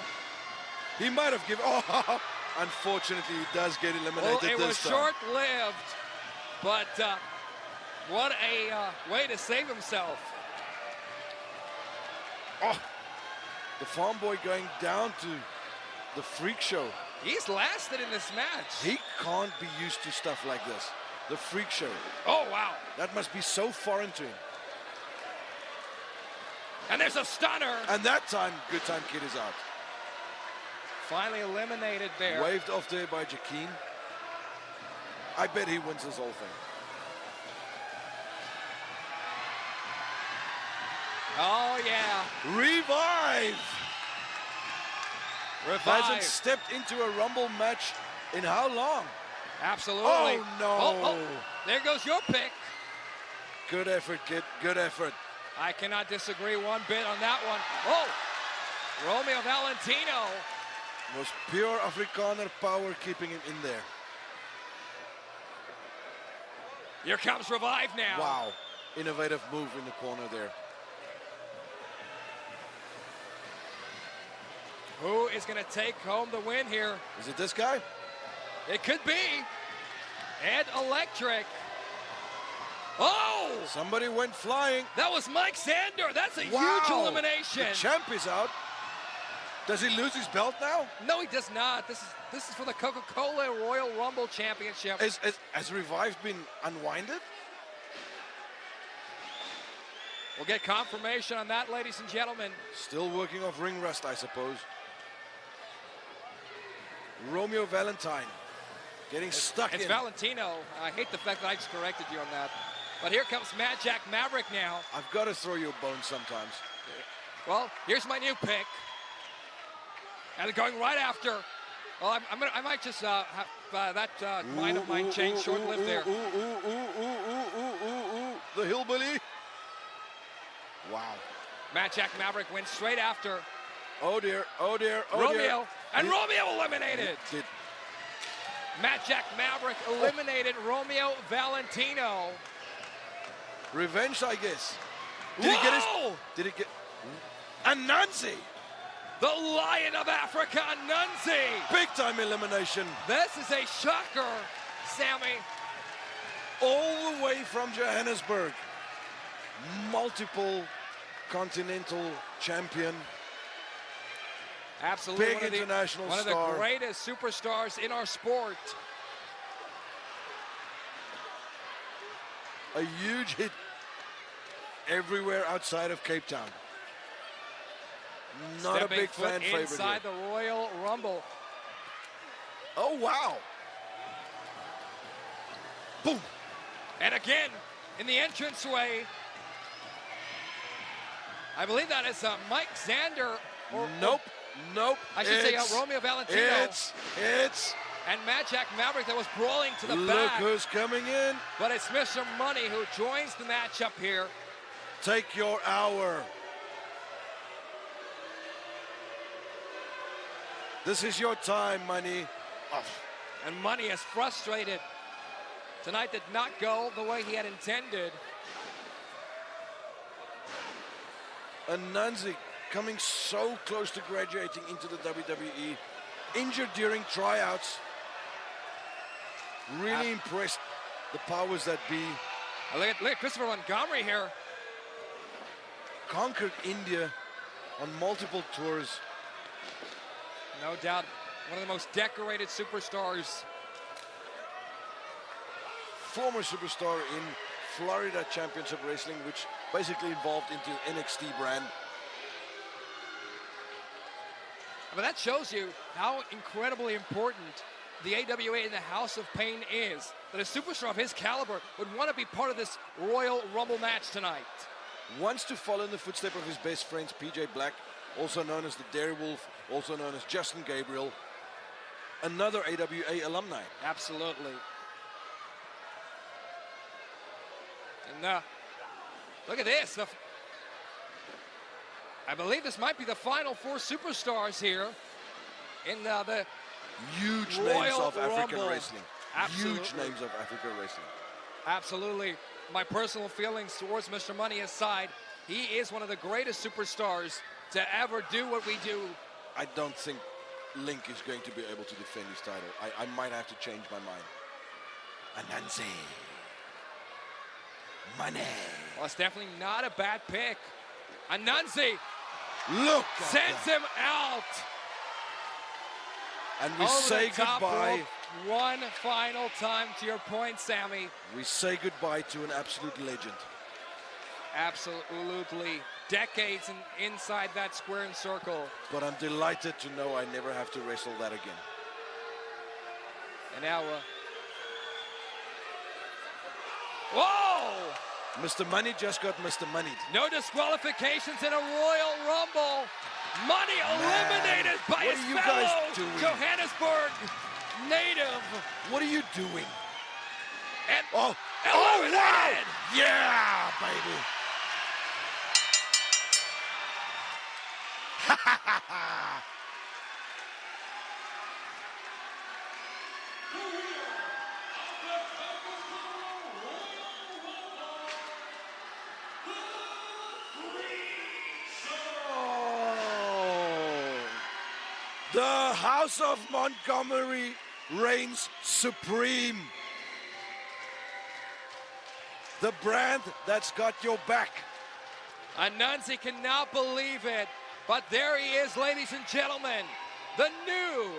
He might have given. Oh, unfortunately, he does get eliminated Well, it was this time. short-lived, but what a way to save himself. Oh, the farm boy going down to the freak show. He's lasted in this match. He can't be used to stuff like this. The freak show. Oh, wow. That must be so foreign to him. And there's a stunner. And that time, Good Time Kid is out. Finally eliminated there. Waved off there by Jaquin. I bet he wins this whole thing. Oh, yeah. Revyv! Hasn't Revyv. stepped into a Rumble match in how long? Absolutely. Oh, no. Oh, there goes your pick. Good effort, kid. Good effort. I cannot disagree one bit on that one. Oh, Romeo Valentino. Was pure Afrikaner power keeping him in there. Here comes Revyv now. Wow. Innovative move in the corner there. Who is going to take home the win here? Is it this guy? It could be Ed Electric. Oh! Somebody went flying. That was Mike Xander. That's a Wow. huge elimination. The champ is out. Does he lose his belt now? No, he does not. This is for the Coca-Cola Royal Rumble Championship. Has Revyv been unwinded? We'll get confirmation on that, ladies and gentlemen. Still working off ring rust, I suppose. Romeo Valentine getting stuck It's in. Valentino. I hate the fact that I just corrected you on that. But here comes Jack-Maverick now. I've got to throw you a bone sometimes. Well, here's my new pick. And going right after. Well, I might just have that mind of mine change short-lived there. The Hillbilly. Wow. Jack-Maverick went straight after Oh dear, oh dear, oh Romeo. dear. And Romeo eliminated. Did Jack-Maverick eliminated Romeo Valentino. revenge, I guess. Did he get his? Did he get? Anansi. The Lion of Africa, Anansi. Big time elimination. This is a shocker, Sammy. All the way from Johannesburg. Multiple continental champion. Absolutely. Big international one star. of the greatest superstars in our sport. A huge hit everywhere outside of Cape Town. Not Stepping a big foot fan favorite inside here. the Royal Rumble. Oh, wow. Boom. And again, in the entranceway, I believe that is Mike Xander. Nope. Nope. I should say Romeo Valentino. It's and Jack-Maverick that was brawling to the Look back. who's coming in. But it's Mr. Money who joins the matchup here. Take your hour. This is your time, Money. Oh. And Money is frustrated. Tonight did not go the way he had intended. Anansi coming so close to graduating into the WWE. Injured during tryouts. Really impressed the powers that be. Look at Christopher Montgomery here. Conquered India on multiple tours. No doubt, one of the most decorated superstars. Former superstar in Florida Championship Wrestling, which basically evolved into NXT brand. But that shows you how incredibly important the AWA in the House of Pain is. That a superstar of his caliber would want to be part of this Royal Rumble match tonight. Wants to follow in the footsteps of his best friends, PJ Black, also known as the Dairy Wolf, also known as Justin Gabriel, another AWA alumni. Absolutely. And look at this. I believe this might be the final 4 superstars here in the huge Royal names of African Rumble. wrestling. Absolutely. Huge names of African wrestling. Absolutely. My personal feelings towards Mr. Money aside, he is one of the greatest superstars to ever do what we do. I don't think Link is going to be able to defend his title. I might have to change my mind. Anansi. Money. Well, it's definitely not a bad pick. Anansi Look sends him out. And we Over say the top goodbye. rope one final time, to your point, Sammy. We say goodbye to an absolute legend. Absolutely. Decades inside that square and circle. But I'm delighted to know I never have to wrestle that again. And now, whoa! Mr. Money just got Mr. Moneyed. No disqualifications in a Royal Rumble. Money eliminated by what his are you fellow guys doing? Johannesburg native. What are you doing? And Oh, eliminated. wow! Yeah, baby. The House of Montgomery reigns supreme. The brand that's got your back. Anansi cannot believe it, but there he is, ladies and gentlemen, the new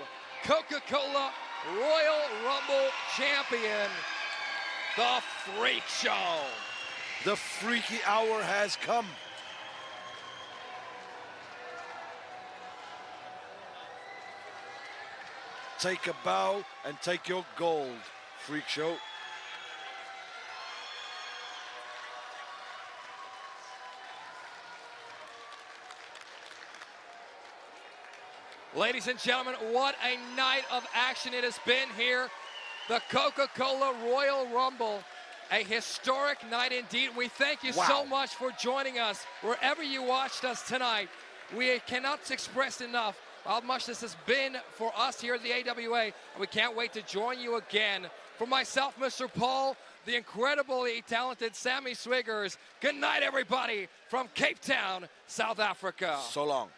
Coca-Cola Royal Rumble champion, the Freak Show. The freaky hour has come. Take a bow and take your gold, Freak Show. Ladies and gentlemen, what a night of action it has been here. The Coca-Cola Royal Rumble, a historic night indeed. We thank you so much for joining us wherever you watched us tonight. We cannot express enough how much this has been for us here at the AWA, and we can't wait to join you again. For myself, Mr. Paul, the incredibly talented Sammy Swiggers, good night, everybody, from Cape Town, South Africa. So long.